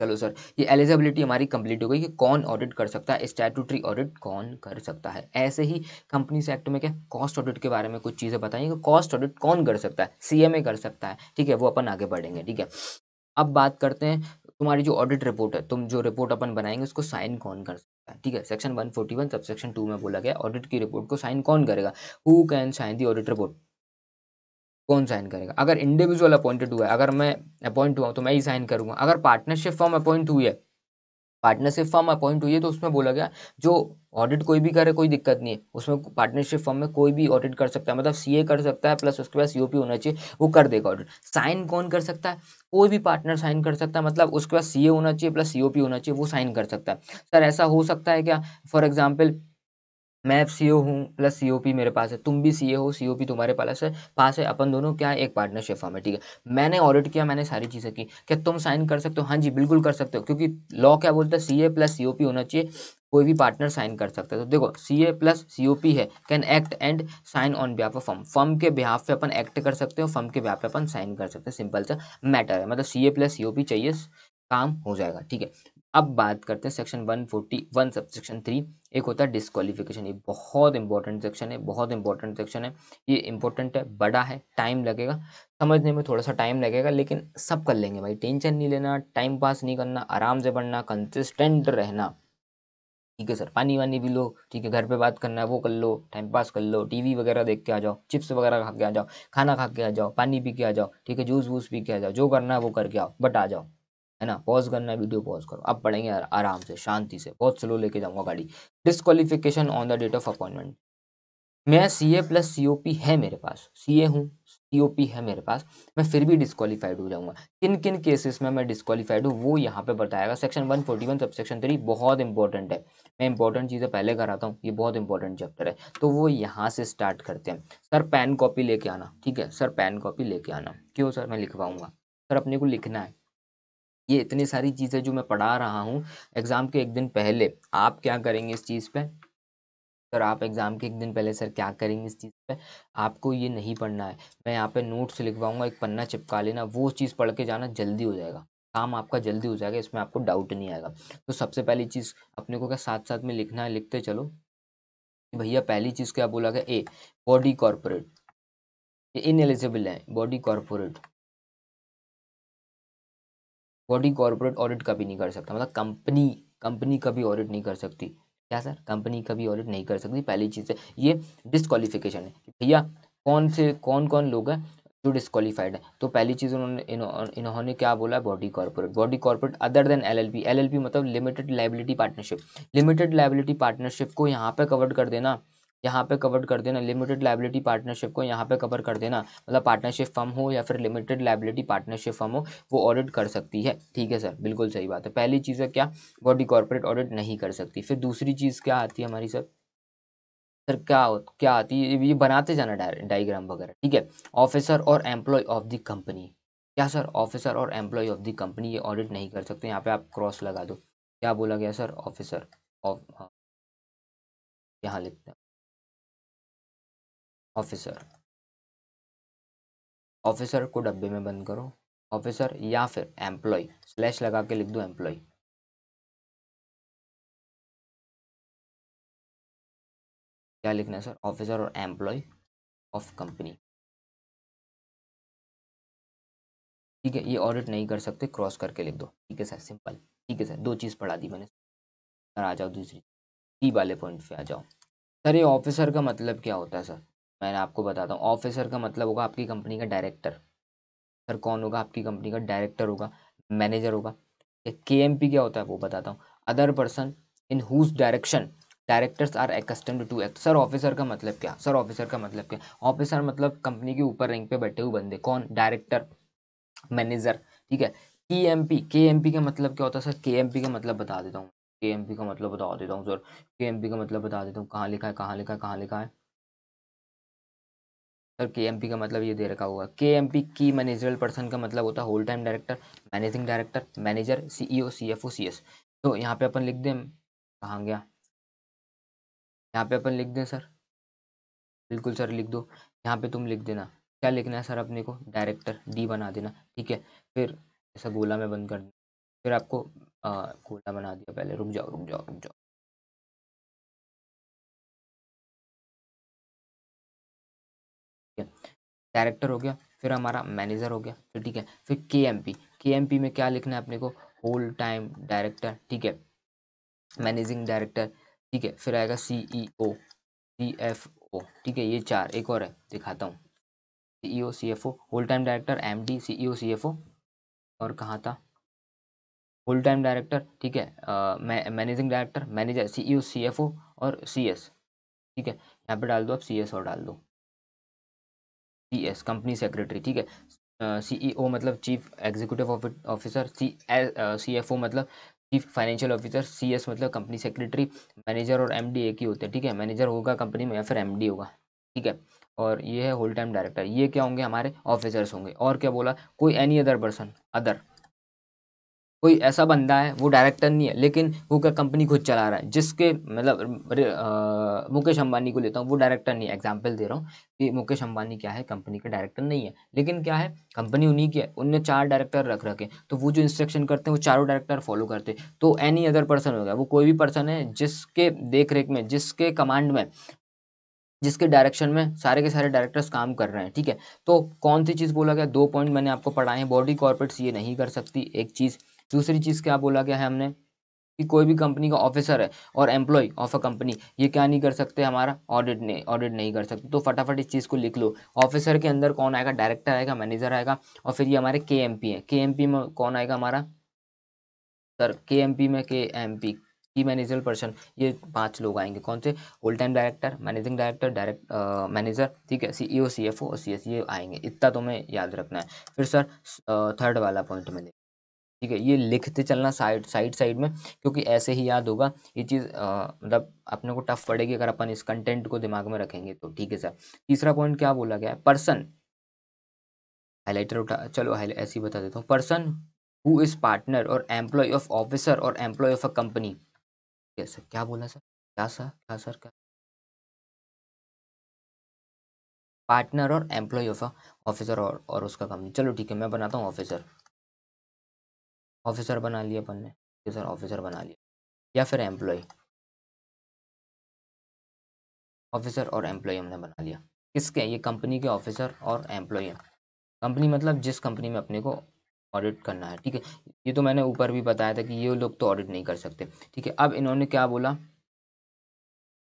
चलो सर, ये एलिजिबिलिटी हमारी कंप्लीट हो गई कि कौन ऑडिट कर सकता है, स्टैट्यूटरी ऑडिट कौन कर सकता है। ऐसे ही कंपनीज एक्ट में क्या कॉस्ट ऑडिट के बारे में कुछ चीज़ें बताइए कि कॉस्ट ऑडिट कौन कर सकता है, सीएमए कर सकता है, ठीक है, वो अपन आगे बढ़ेंगे, ठीक है। अब बात करते हैं तुम्हारी जो ऑडिट रिपोर्ट है, तुम जो रिपोर्ट अपन बनाएंगे उसको साइन कौन कर सकता है, ठीक है। सेक्शन 141 सब सेक्शन 2 में बोला गया ऑडिट की रिपोर्ट को साइन कौन करेगा, who can sign the audit report, कौन साइन करेगा। अगर इंडिविजुअल अपॉइंटेड हुआ है, अगर मैं अपॉइंट हुआ तो मैं ही साइन करूंगा। अगर पार्टनरशिप फॉर्म अपॉइंट हुई है, पार्टनरशिप फर्म अपॉइंट हुई है तो उसमें बोला गया जो ऑडिट कोई भी करे कोई दिक्कत नहीं है, उसमें पार्टनरशिप फर्म में कोई भी ऑडिट कर सकता है, मतलब सीए कर सकता है प्लस उसके बाद सीओपी होना चाहिए, वो कर देगा ऑडिट। साइन कौन कर सकता है, कोई भी पार्टनर साइन कर सकता है, मतलब उसके बाद सीए होना चाहिए प्लस सीओपी होना चाहिए, वो साइन कर सकता है। सर ऐसा हो सकता है क्या, फॉर एग्जाम्पल मैं सीओ हूँ प्लस सीओपी मेरे पास है, तुम भी सीए हो सीओपी तुम्हारे पास है, अपन दोनों क्या है एक पार्टनरशिप फर्म है, ठीक है। मैंने ऑडिट किया, मैंने सारी चीज़ें की, क्या तुम साइन कर सकते हो, हाँ जी बिल्कुल कर सकते हो, क्योंकि लॉ क्या बोलता है सीए प्लस सीओपी होना चाहिए, कोई भी पार्टनर साइन कर सकता है। तो देखो सीए प्लस सीओपी है, can act and sign on behalf of firm, firm के बिहाफ पे अपन एक्ट कर सकते हो, फर्म के बिहाफ पे अपन साइन कर सकते हैं, सिंपल सा मैटर है, मतलब सीए प्लस सीओपी चाहिए, काम हो जाएगा, ठीक है। अब बात करते हैं सेक्शन 141 सब सेक्शन 3, एक होता है डिस्क्वालिफिकेशन। ये बहुत इंपॉर्टेंट सेक्शन है, बहुत इंपॉर्टेंट सेक्शन है, ये इंपॉर्टेंट है, बड़ा है, टाइम लगेगा समझने में, थोड़ा सा टाइम लगेगा, लेकिन सब कर लेंगे भाई, टेंशन नहीं लेना, टाइम पास नहीं करना, आराम से पढ़ना, कंसिस्टेंट रहना, ठीक है सर। पानी वानी पी लो, ठीक है, घर पे बात करना है वो कर लो, टाइम पास कर लो, टीवी वगैरह देख के आ जाओ, चिप्स वगैरह खा के आ जाओ, खाना खा के आ जाओ, पानी पी के आ जाओ, ठीक है, जूस वूस पी के आ जाओ, जो करना है वो करके आओ, बट आ जाओ, है ना। पॉज करना है वीडियो पॉज करो, अब पढ़ेंगे आराम से शांति से, बहुत स्लो लेके जाऊंगा गाड़ी। Disqualification on the date of appointment, मैं सीए प्लस सीओपी है मेरे पास, सीए हूँ सीओपी है मेरे पास, मैं फिर भी डिस्क्वालीफाइड हो जाऊंगा। किन किन केसेस में मैं डिस्क्वालीफाइड हूँ वो यहाँ पे बताएगा सेक्शन 141 सब सेक्शन 3, बहुत इंपॉर्टेंट है। मैं इंपॉर्टेंट चीज़ें पहले कराता हूँ, ये बहुत इंपॉर्टेंट चैप्टर है, तो वो यहाँ से स्टार्ट करते हैं। सर पेन कॉपी लेके आना, ठीक है सर, पेन कॉपी लेके आना, क्यों सर, मैं लिखवाऊंगा सर, अपने को लिखना है। ये इतनी सारी चीज़ें जो मैं पढ़ा रहा हूँ एग्जाम के एक दिन पहले, आप क्या करेंगे इस चीज़ पे, सर आप एग्ज़ाम के एक दिन पहले सर क्या करेंगे इस चीज़ पे, आपको ये नहीं पढ़ना है, मैं यहाँ पे नोट्स लिखवाऊंगा, एक पन्ना चिपका लेना, वो चीज़ पढ़ के जाना, जल्दी हो जाएगा काम, आपका जल्दी हो जाएगा, इसमें आपको डाउट नहीं आएगा। तो सबसे पहली चीज़ अपने को क्या साथ साथ में लिखना है, लिखते चलो कि भैया पहली चीज़ क्या बोला गया, ए बॉडी कॉर्पोरेट, ये इनएलिजिबल है, body corporate, body corporate audit कभी नहीं कर सकता, मतलब कंपनी कंपनी कभी ऑडिट नहीं कर सकती, क्या सर, कंपनी कभी ऑडिट नहीं कर सकती, पहली चीज़ है ये डिस्क्वालिफिकेशन है कि भैया कौन कौन लोग हैं जो डिस्क्वालीफाइड है। तो पहली चीज़ इन्होंने क्या बोला, body corporate other than LLP, LLP मतलब limited liability partnership, limited liability partnership को यहाँ पे कवर कर देना, यहाँ पे कवर कर देना, लिमिटेड लाइबिलिटी पार्टनरशिप को यहाँ पे कवर कर देना, मतलब पार्टनरशिप फर्म हो या फिर लिमिटेड लाइबिलिटी पार्टनरशिप फर्म हो, वो ऑडिट कर सकती है, ठीक है सर, बिल्कुल सही बात है। पहली चीज़ है क्या, बॉडी कॉर्पोरेट ऑडिट नहीं कर सकती। फिर दूसरी चीज़ क्या आती है हमारी सर, सर क्या आती है, ये बनाते जाना डायग्राम वगैरह, ठीक है। ऑफिसर और एम्प्लॉय ऑफ द कंपनी, क्या सर, ऑफिसर और एम्प्लॉय ऑफ द कंपनी ये ऑडिट नहीं कर सकते, यहाँ पे आप क्रॉस लगा दो, क्या बोला गया सर, ऑफिसर ऑफ, यहाँ लिखते हैं ऑफिसर, ऑफिसर को डब्बे में बंद करो, ऑफिसर या फिर एम्प्लॉय, स्लैश लगा के लिख दो एम्प्लॉय, क्या लिखना है सर, ऑफिसर और एम्प्लॉय ऑफ कंपनी, ठीक है, ये ऑडिट नहीं कर सकते, क्रॉस करके लिख दो, ठीक है सर, सिंपल, ठीक है सर, दो चीज़ पढ़ा दी मैंने। सर आ जाओ दूसरी टी वाले पॉइंट पे आ जाओ। सर ये ऑफिसर का मतलब क्या होता है सर, मैंने आपको बताता हूँ, ऑफिसर का मतलब होगा आपकी कंपनी का डायरेक्टर, सर कौन होगा, आपकी कंपनी का डायरेक्टर होगा, मैनेजर होगा। केएमपी क्या होता है वो बताता हूँ, other person in whose direction directors are accustomed to act. Sir officer का मतलब क्या, सर ऑफिसर का मतलब क्या, ऑफिसर मतलब कंपनी के ऊपर रैंक पे बैठे हुए बंदे, कौन, डायरेक्टर, मैनेजर, ठीक है। केएमपी का मतलब क्या होता है सर, केएमपी का मतलब बता देता हूँ, KMP का मतलब बता देता हूँ सर, KMP का मतलब बता देता हूँ, कहाँ लिखा है, कहाँ लिखा है, कहाँ लिखा है सर। KMP का मतलब ये दे रखा होगा, KMP की मैनेजरल पर्सन का मतलब होता है whole time director, managing director, manager, CEO, CFO, CS। तो यहाँ पे अपन लिख दें, कहाँ गया, यहाँ पे अपन लिख दें सर, बिल्कुल सर लिख दो। यहाँ पे तुम लिख देना, क्या लिखना है सर अपने को, डायरेक्टर, D बना देना, ठीक है। फिर ऐसा गोला में बंद कर देना, फिर आपको गोला बना दिया, पहले रुक जाओ रुक जाओ रुक जाओ, ठीक है। डायरेक्टर हो गया, फिर हमारा मैनेजर हो गया, फिर ठीक है, फिर KMP में क्या लिखना है अपने को, होल टाइम डायरेक्टर, ठीक है, मैनेजिंग डायरेक्टर, ठीक है, फिर आएगा CEO, CFO, ठीक है, ये चार, एक और है दिखाता हूँ, CEO, CFO, whole time director, MD, CEO, CFO, और कहाँ था, होल टाइम डायरेक्टर, ठीक है, managing director, manager, CEO, CFO और CS, ठीक है। यहाँ पे डाल दो आप CS और डाल दो CS, कंपनी सेक्रेटरी, ठीक है। CEO मतलब चीफ एग्जीक्यूटिव ऑफिसर, CFO मतलब चीफ फाइनेंशियल ऑफिसर, CS मतलब कंपनी सेक्रेटरी, मैनेजर और MD एक ही होते हैं, ठीक है, मैनेजर होगा कंपनी में या फिर MD होगा, ठीक है। और ये है होल टाइम डायरेक्टर, ये क्या होंगे, हमारे ऑफिसर्स होंगे। और क्या बोला, कोई एनी अदर पर्सन, अदर, कोई ऐसा बंदा है वो डायरेक्टर नहीं है लेकिन वो क्या कंपनी खुद चला रहा है, जिसके मतलब मुकेश अंबानी को लेता हूँ, वो डायरेक्टर नहीं है, एग्जाम्पल दे रहा हूँ कि मुकेश अंबानी क्या है, कंपनी के डायरेक्टर नहीं है, लेकिन क्या है, कंपनी उन्हीं की है, उनने 4 डायरेक्टर रख रखे, तो वो जो इंस्ट्रक्शन करते हैं वो चारों डायरेक्टर फॉलो करते हैं। तो एनी अदर पर्सन हो गया, वो कोई भी पर्सन है जिसके देख रेख में, जिसके कमांड में, जिसके डायरेक्शन में सारे के सारे डायरेक्टर्स काम कर रहे हैं, ठीक है। तो कौन सी चीज़ बोला गया, 2 पॉइंट मैंने आपको पढ़ाए हैं, बॉडी कॉर्पोरेट्स ये नहीं कर सकती, एक चीज़। दूसरी चीज़ क्या बोला गया है हमने, कि कोई भी कंपनी का ऑफिसर है और एम्प्लॉय ऑफ अ कंपनी, ये क्या नहीं कर सकते, हमारा ऑडिट नहीं कर सकते। तो फटाफट इस चीज़ को लिख लो, ऑफिसर के अंदर कौन आएगा, डायरेक्टर आएगा, मैनेजर आएगा, और फिर ये हमारे KMP है, KMP में कौन आएगा हमारा सर, KMP में KMP की मैनेजरल पर्सन, ये 5 लोग आएंगे, कौन से, whole time director, managing director, direct manager, ठीक है, CEO, CFO और CS, ये आएंगे, इतना तुम्हें याद रखना है। फिर सर थर्ड वाला पॉइंट में, ठीक है, ये लिखते चलना साइड साइड साइड में, क्योंकि ऐसे ही याद होगा ये चीज़, मतलब अपने को टफ पड़ेगी अगर अपन इस कंटेंट को दिमाग में रखेंगे तो, ठीक है सर। तीसरा पॉइंट क्या बोला गया है, पर्सन, हाईलाइटर उठा, चलो हाईलाइट ऐसे ही बता देता हूँ, पर्सन हु इज पार्टनर और एम्प्लॉय ऑफ ऑफिसर और employ of a company. Sir क्या बोला सर, क्या सर, क्या सर, क्या, पार्टनर और एम्प्लॉय ऑफ अ ऑफिसर और उसका कंपनी, चलो ठीक है, मैं बनाता हूँ ऑफिसर, ऑफिसर बना लिया अपन ने, ठीक है सर, ऑफिसर बना लिया, या फिर एम्प्लॉय, ऑफिसर और एम्प्लॉय हमने बना लिया, किसके, ये कंपनी के ऑफिसर और एम्प्लॉय हैं। कंपनी मतलब जिस कंपनी में अपने को ऑडिट करना है, ठीक है। ये तो मैंने ऊपर भी बताया था कि ये लोग तो ऑडिट नहीं कर सकते, ठीक है। अब इन्होंने क्या बोला,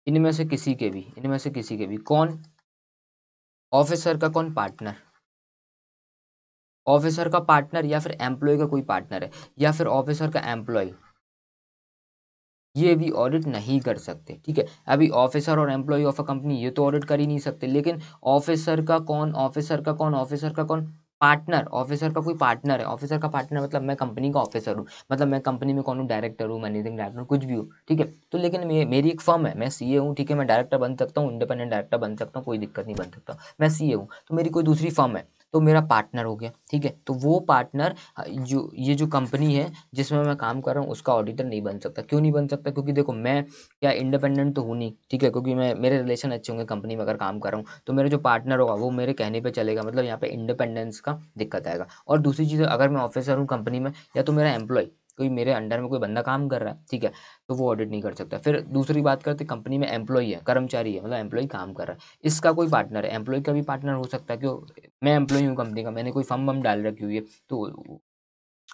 इनमें से किसी के भी कौन, ऑफिसर का कौन पार्टनर, ऑफिसर का पार्टनर या फिर एम्प्लॉय का कोई पार्टनर है, या फिर ऑफिसर का एम्प्लॉय, ये भी ऑडिट नहीं कर सकते, ठीक है। अभी ऑफिसर और एम्प्लॉय ऑफ अ कंपनी ये तो ऑडिट कर ही नहीं सकते, लेकिन ऑफिसर का कौन पार्टनर, ऑफिसर का कोई पार्टनर है, ऑफिसर का पार्टनर मतलब मैं कंपनी का ऑफिसर हूँ, मतलब मैं कंपनी में कौन हूँ, डायरेक्टर हूँ, मैनेजिंग डायरेक्टर हूँ, कुछ भी हूँ, ठीक है। तो लेकिन मेरी एक फर्म है, मैं CA हूँ, ठीक है, मैं डायरेक्टर बन सकता हूँ, इंडिपेंडेंट डायरेक्टर बन सकता हूँ, कोई दिक्कत नहीं, बन सकता, मैं CA हूँ, तो मेरी कोई दूसरी फर्म है, तो मेरा पार्टनर हो गया, ठीक है। तो वो पार्टनर, जो ये जो कंपनी है जिसमें मैं काम कर रहा हूँ उसका ऑडिटर नहीं बन सकता। क्यों नहीं बन सकता, क्योंकि देखो मैं क्या इंडिपेंडेंट तो हूँ नहीं, ठीक है, क्योंकि मैं, मेरे रिलेशन अच्छे होंगे कंपनी में अगर काम कर रहा हूँ, तो मेरा जो पार्टनर होगा वो मेरे कहने पे चलेगा, मतलब यहाँ पे इंडिपेंडेंस का दिक्कत आएगा। और दूसरी चीज़, अगर मैं ऑफिसर हूँ कंपनी में, या तो मेरा एम्प्लॉय, कोई मेरे अंडर में कोई बंदा काम कर रहा है, ठीक है, तो वो ऑडिट नहीं कर सकता। फिर दूसरी बात करते, कंपनी में एम्प्लॉय है, कर्मचारी है, मतलब एम्प्लॉय काम कर रहा है, इसका कोई पार्टनर है, एम्प्लॉय का भी पार्टनर हो सकता है, क्यों, मैं एम्प्लॉय हूँ कंपनी का, मैंने कोई फर्म वम डाल रखी हुई है, तो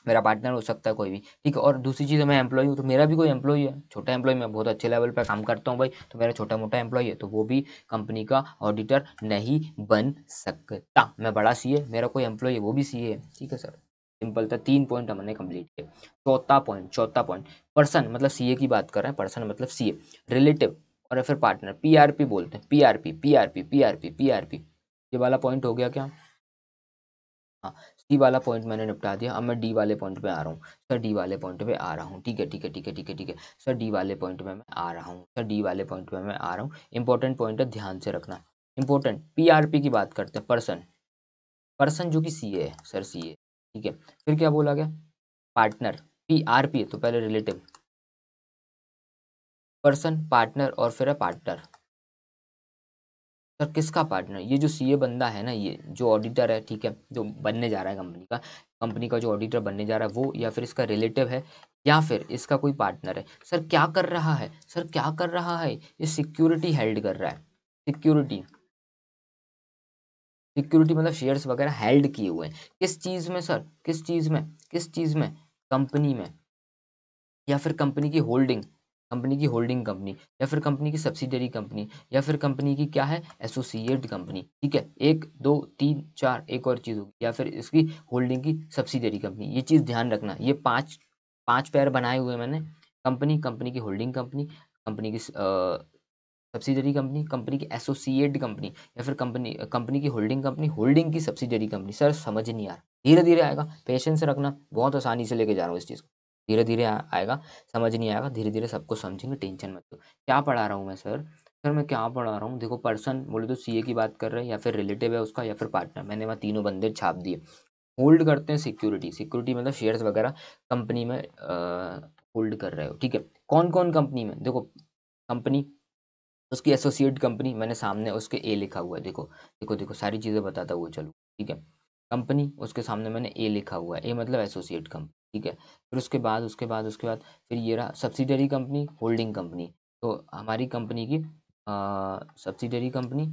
मेरा पार्टनर हो सकता है कोई भी, ठीक है। और दूसरी चीज़ है, मैं एम्प्लॉय हूँ, तो मेरा भी कोई एम्प्लॉय है, छोटा एम्प्लॉय, मैं बहुत अच्छे लेवल पर काम करता हूँ भाई, तो मेरा छोटा मोटा एम्प्लॉय है, तो वो भी कंपनी का ऑडिटर नहीं बन सकता। मैं बड़ा CA, मेरा कोई एम्प्लॉय है वो भी CA है, ठीक है सर। सिंपल था, 3 पॉइंट हमने कंप्लीट किए। चौथा पॉइंट, पर्सन मतलब CA की बात कर रहे हैं, पर्सन मतलब CA, रिलेटिव और फिर पार्टनर, PRP बोलते हैं, PRP, ये वाला पॉइंट हो गया क्या, हाँ। सी वाला पॉइंट मैंने निपटा दिया। अब मैं डी वाले पॉइंट पे आ रहा हूँ सर, डी वाले पॉइंट पे आ रहा हूँ। ठीक है ठीक है ठीक है ठीक है ठीक है सर, डी वाले पॉइंट पे मैं आ रहा हूँ सर, डी वाले पॉइंट पे मैं आ रहा हूँ। इंपॉर्टेंट पॉइंट है, ध्यान से रखना। इंपॉर्टेंट, पीआरपी की बात करते हैं, पर्सन, पर्सन जो कि सीए है सर, सीए। ठीक है, फिर क्या बोला गया, पार्टनर, पीआरपी है तो पहले रिलेटिव, पर्सन, पार्टनर और फिर है पार्टनर। सर किसका पार्टनर, ये जो सीए बंदा है ना, ये जो ऑडिटर है, ठीक है, जो बनने जा रहा है कंपनी का, कंपनी का जो ऑडिटर बनने जा रहा है वो, या फिर इसका रिलेटिव है, या फिर इसका कोई पार्टनर है। सर क्या कर रहा है, सर क्या कर रहा है, ये सिक्योरिटी हेल्ड कर रहा है। सिक्योरिटी, सिक्योरिटी मतलब शेयर्स वगैरह हेल्ड किए हुए हैं किस चीज़ में सर, किस चीज़ में, किस चीज़ में, कंपनी में, या फिर कंपनी की होल्डिंग, कंपनी की होल्डिंग कंपनी, या फिर कंपनी की सब्सिडरी कंपनी, या फिर कंपनी की क्या है, एसोसिएट कंपनी। ठीक है, एक दो तीन चार, एक और चीज़ होगी, या फिर इसकी होल्डिंग की सब्सिडरी कंपनी। ये चीज़ ध्यान रखना, ये पांच पांच पैर बनाए हुए मैंने, कंपनी, कंपनी की होल्डिंग कंपनी, कंपनी की सब्सिडरी कंपनी, कंपनी की एसोसिएट कंपनी, या फिर कंपनी, कंपनी की होल्डिंग कंपनी, होल्डिंग की सब्सिडरी कंपनी। सर समझ नहीं आ रहा, धीरे धीरे आएगा, पेशेंस रखना, बहुत आसानी से लेके जा रहा हूँ इस चीज़ को, धीरे धीरे आएगा, समझ नहीं आएगा, धीरे धीरे सबको समझेंगे, टेंशन मत लो। क्या पढ़ा रहा हूँ मैं सर, सर मैं क्या पढ़ा रहा हूँ, देखो पर्सन बोले तो सीए की बात कर रहे हैं, या फिर रिलेटिव है उसका, या फिर पार्टनर, मैंने वहाँ तीनों बंदे छाप दिए। होल्ड करते हैं सिक्योरिटी, सिक्योरिटी मतलब शेयर्स वगैरह कंपनी में होल्ड कर रहे हो। ठीक है, कौन कौन कंपनी में, देखो कंपनी, उसकी एसोसिएट कंपनी, मैंने सामने उसके ए लिखा हुआ है, देखो देखो देखो सारी चीज़ें बताता हुआ चलो। ठीक है, कंपनी, उसके सामने मैंने ए लिखा हुआ है, ए मतलब एसोसिएट कंपनी। ठीक है, फिर उसके बाद फिर ये रहा सब्सिडरी कंपनी, होल्डिंग कंपनी। तो हमारी कंपनी की सब्सिडरी कंपनी,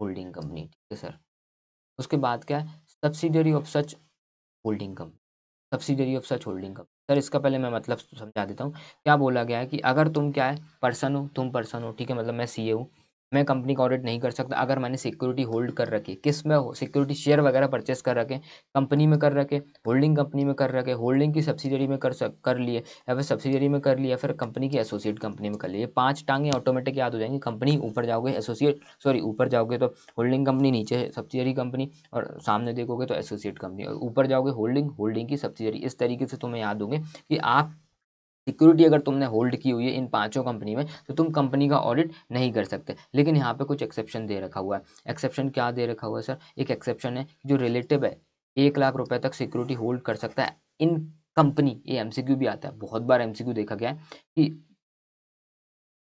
होल्डिंग कंपनी। ठीक है सर, उसके बाद क्या है, subsidiary of such holding company, subsidiary of such holding company. Sir इसका पहले मैं मतलब समझा देता हूँ। क्या बोला गया है कि अगर तुम क्या है, पर्सन हो, तुम पर्सन हो, ठीक है, मतलब मैं सीए हूँ, मैं कंपनी का ऑडिट नहीं कर सकता अगर मैंने सिक्योरिटी होल्ड कर रखी है। किस में हो, सिक्योरिटी शेयर वगैरह परचेस कर रखे, कंपनी में कर रखे, होल्डिंग कंपनी में कर रखे, होल्डिंग की सब्सिडरी में कर लिए, या फिर सब्सिडरी में कर लिया, या फिर कंपनी की एसोसिएट कंपनी में कर लिए। ये पांच टांगे ऑटोमेटिक याद हो जाएंगी, कंपनी ऊपर जाओगे एसोसिएट, सॉरी ऊपर जाओगे तो होल्डिंग कंपनी, नीचे है सब्सिडरी कंपनी, और सामने देखोगे तो एसोसिएट कंपनी, और ऊपर जाओगे होल्डिंग, होल्डिंग की सब्सिडरी। इस तरीके से तुम्हें याद होंगे कि आप सिक्योरिटी अगर तुमने होल्ड की हुई है इन पांचों कंपनी में, तो तुम कंपनी का ऑडिट नहीं कर सकते। लेकिन यहाँ पे कुछ एक्सेप्शन दे रखा हुआ है। एक्सेप्शन क्या दे रखा हुआ है सर, एक एक्सेप्शन है, जो रिलेटिव है 1 लाख रुपए तक सिक्योरिटी होल्ड कर सकता है इन कंपनी। ये एमसीक्यू भी आता है, बहुत बार एमसीक्यू देखा गया है कि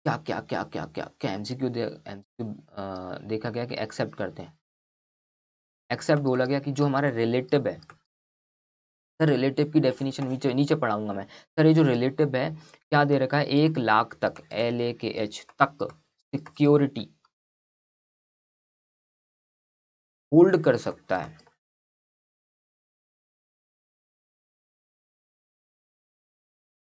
क्या क्या क्या क्या क्या क्या एमसीक्यू देखा गया कि एक्सेप्ट करते हैं। एक्सेप्ट बोला गया कि जो हमारा रिलेटिव है, सर रिलेटिव की डेफिनेशन नीचे नीचे पढ़ाऊंगा मैं। सर ये जो रिलेटिव है, क्या दे रखा है, 1 लाख तक, LAKH तक सिक्योरिटी होल्ड कर सकता है,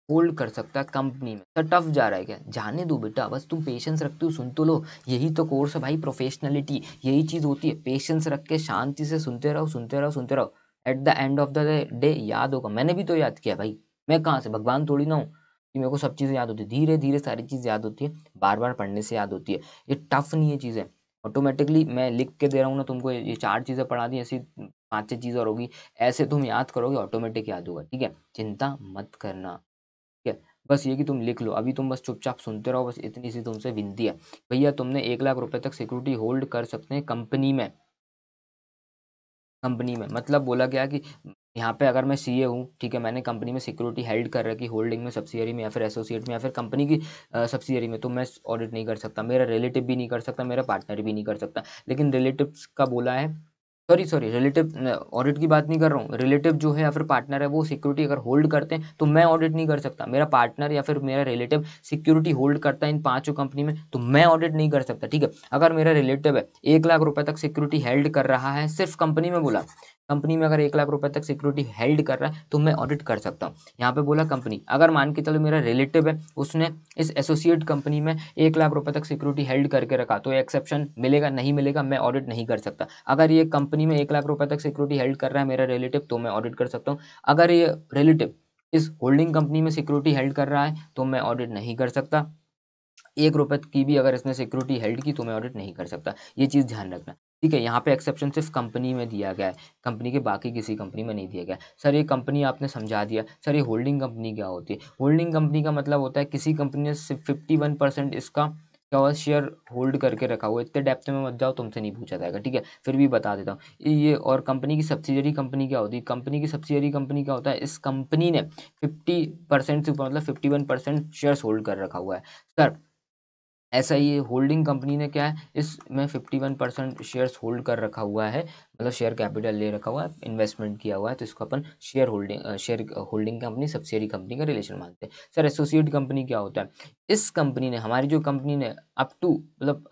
होल्ड कर सकता है कंपनी में। सर टफ जा रहा है क्या, जाने दो बेटा, बस तुम पेशेंस रखते हो, सुन तो लो। यही तो कोर्स है भाई, प्रोफेशनलिटी यही चीज होती है, पेशेंस रख के शांति से सुनते रहो, सुनते रहो, सुनते रहो। At the end of the day याद होगा। मैंने भी तो याद किया भाई, मैं कहाँ से भगवान थोड़ी ना हूँ कि मेरे को सब चीज़ें याद होती है। धीरे धीरे सारी चीज़ याद होती है, बार बार पढ़ने से याद होती है। ये टफ नहीं है चीज़ें, ऑटोमेटिकली मैं लिख के दे रहा हूँ ना तुमको, ये चार चीज़ें पढ़ा दी, ऐसी पांच छह चीज़ और होगी, ऐसे तुम याद करोगे, ऑटोमेटिक याद होगा। ठीक है, चिंता मत करना। ठीक है, बस ये कि तुम लिख लो, अभी तुम बस चुपचाप सुनते रहो, बस इतनी सी तुमसे विनती है। भैया तुमने 1 लाख रुपए तक सिक्योरिटी होल्ड कर सकते हैं कंपनी में, कंपनी में मतलब बोला गया कि यहाँ पे अगर मैं सीए हूँ, ठीक है, मैंने कंपनी में सिक्योरिटी हेल्ड कर रखी, होल्डिंग में, सब्सिडरी में, या फिर एसोसिएट में, या फिर कंपनी की सब्सिडरी में, तो मैं ऑडिट नहीं कर सकता, मेरा रिलेटिव भी नहीं कर सकता, मेरा पार्टनर भी नहीं कर सकता। लेकिन रिलेटिव्स का बोला है, सॉरी सॉरी, रिलेटिव ऑडिट की बात नहीं कर रहा हूँ, रिलेटिव जो है या फिर पार्टनर है वो सिक्योरिटी अगर होल्ड करते हैं तो मैं ऑडिट नहीं कर सकता। मेरा पार्टनर या फिर मेरा रिलेटिव सिक्योरिटी होल्ड करता है इन पांचों कंपनी में, तो मैं ऑडिट नहीं कर सकता। ठीक है, अगर मेरा रिलेटिव है 1 लाख रुपए तक सिक्योरिटी हेल्ड कर रहा है, सिर्फ कंपनी में बोला, कंपनी में अगर 1 लाख रुपए तक सिक्योरिटी हेल्ड कर रहा है तो मैं ऑडिट कर सकता हूँ। यहाँ पे बोला कंपनी, अगर मान के चलो मेरा रिलेटिव है, उसने इस एसोसिएट कंपनी में 1 लाख रुपए तक सिक्योरिटी हेल्ड करके रखा, तो एक्सेप्शन मिलेगा नहीं मिलेगा, मैं ऑडिट नहीं कर सकता। अगर ये कंपनी में 1 लाख रुपए तक सिक्योरिटी हेल्ड कर रहा है मेरा रिलेटिव, तो मैं ऑडिट कर सकता हूँ। अगर ये रिलेटिव इस होल्डिंग कंपनी में सिक्योरिटी हेल्ड कर रहा है तो मैं ऑडिट नहीं कर सकता। 1 रुपए की भी अगर इसने सिक्योरिटी हेल्ड की तो मैं ऑडिट नहीं कर सकता। ये चीज़ ध्यान रखना। ठीक है, यहाँ पे एक्सेप्शन सिर्फ कंपनी में दिया गया है, कंपनी के बाकी किसी कंपनी में नहीं दिया गया। सर ये कंपनी आपने समझा दिया, सर ये होल्डिंग कंपनी क्या होती है? होल्डिंग कंपनी का मतलब होता है किसी कंपनी ने सिर्फ 51% इसका क्या हुआ शेयर होल्ड करके रखा हुआ। इतने डेप्थ में मत जाओ, तुमसे नहीं पूछा जाएगा, ठीक है, फिर भी बता देता हूँ ये। और कंपनी की सब्सिडियरी कंपनी क्या होती है? कंपनी की सब्सिडियरी कंपनी क्या होता है? इस कंपनी ने 50% से ऊपर मतलब 51% शेयर्स होल्ड कर रखा हुआ है। सर ऐसा ही होल्डिंग कंपनी ने क्या है, इसमें 51% शेयर्स होल्ड कर रखा हुआ है, मतलब शेयर कैपिटल ले रखा हुआ है, इन्वेस्टमेंट किया हुआ है, तो इसको अपन share holding company subsidiary company का रिलेशन मानते हैं। सर एसोसिएट कंपनी क्या होता है? इस कंपनी ने, हमारी जो कंपनी ने अप टू मतलब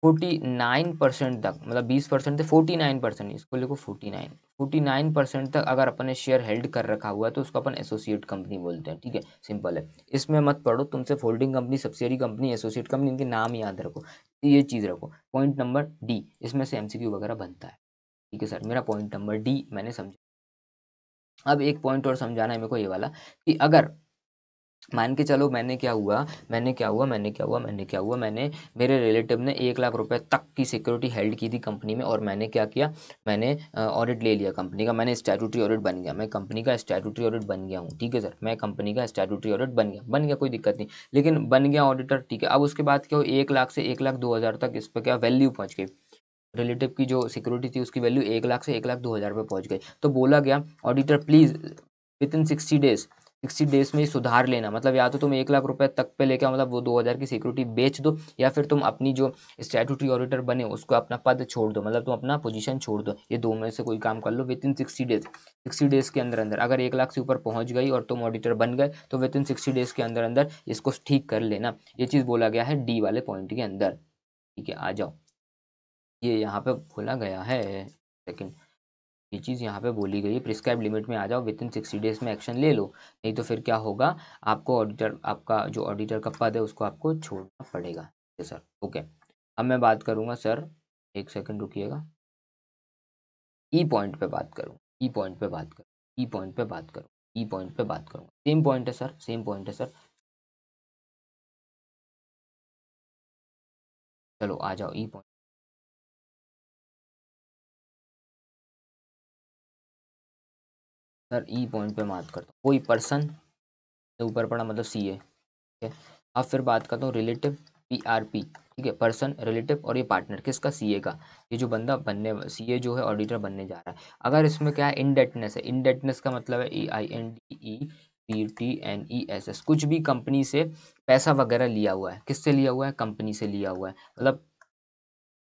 49% तक, मतलब 20% थे, 49%, इसको लिखो 49% तक अगर अपन ने शेयर हेल्ड कर रखा हुआ है तो उसको अपन एसोसिएट कंपनी बोलते हैं, ठीक है, सिंपल है। इसमें मत पढ़ो, तुमसे holding company, subsidiary company, associate company, इनके नाम याद रखो, ये चीज़ रखो। पॉइंट नंबर डी, इसमें से एमसीक्यू वगैरह बनता है, ठीक है सर, मेरा पॉइंट नंबर डी मैंने समझा। अब एक पॉइंट और समझाना है मेरे को, ये वाला कि अगर मान के चलो मैंने मेरे रिलेटिव ने 1 लाख रुपए तक की सिक्योरिटी हेल्ड की थी कंपनी में, और मैंने क्या किया, मैंने ऑडिट ले लिया कंपनी का, मैंने स्टैट्यूटरी ऑडिट बन गया, मैं कंपनी का स्टैट्यूटरी ऑडिट बन गया हूँ, ठीक है सर, मैं कंपनी का स्टैट्यूटरी ऑडिट बन गया, कोई दिक्कत नहीं, लेकिन बन गया ऑडिटर, ठीक है। अब उसके बाद क्या हो, 1 लाख से 1,02,000 तक इस पर क्या वैल्यू पहुंच गई, रिलेटिव की जो सिक्योरिटी थी उसकी वैल्यू 1 लाख से 1,02,000 पे पहुंच गई। तो बोला गया auditor please with in 60 days में सुधार लेना, मतलब या तो तुम 1 लाख रुपए तक पे लेके आओ, मतलब वो 2,000 की सिक्योरिटी बेच दो, या फिर तुम अपनी जो स्टैट्यूटरी ऑडिटर बने उसको अपना पद छोड़ दो, मतलब तुम अपना पोजीशन छोड़ दो, ये दो में से कोई काम कर लो विद इन 60 डेज। 60 डेज के अंदर अंदर अगर 1 लाख से ऊपर पहुंच गई और तुम ऑडिटर बन गए तो विद इन 60 डेज के अंदर अंदर इसको ठीक कर लेना। ये चीज़ बोला गया है डी वाले पॉइंट के अंदर, ठीक है, आ जाओ, ये यहाँ पे बोला गया है, लेकिन ये चीज़ यहाँ पे बोली गई है, प्रिस्क्राइब लिमिट में आ जाओ, विद इन 60 डेज में एक्शन ले लो, नहीं तो फिर क्या होगा, आपको ऑडिटर, आपका जो ऑडिटर का पद है उसको आपको छोड़ना पड़ेगा, ठीक है सर, ओके। अब मैं बात करूँगा सर, एक सेकंड रुकिएगा, ई पॉइंट पे बात करूँ, ई पॉइंट पे बात करूँ, ई पॉइंट पे बात करूँ, ई पॉइंट पे बात करूँ, सेम पॉइंट है सर, सेम पॉइंट है सर, चलो आ जाओ ई पॉइंट। सर ई पॉइंट पे बात करता हूँ, कोई पर्सन से ऊपर पड़ा मतलब सी ए, ठीक है। अब फिर बात करता हूँ रिलेटिव, पीआरपी, ठीक है, पर्सन, रिलेटिव, और ये पार्टनर किसका, सीए का, ये जो बंदा बनने, सीए जो है ऑडिटर बनने जा रहा है। अगर इसमें क्या है, इनडेटनेस है, इनडेटनेस का मतलब है INDEPTNESS, कुछ भी कंपनी से पैसा वगैरह लिया हुआ है, किससे लिया हुआ है, कंपनी से लिया हुआ है, मतलब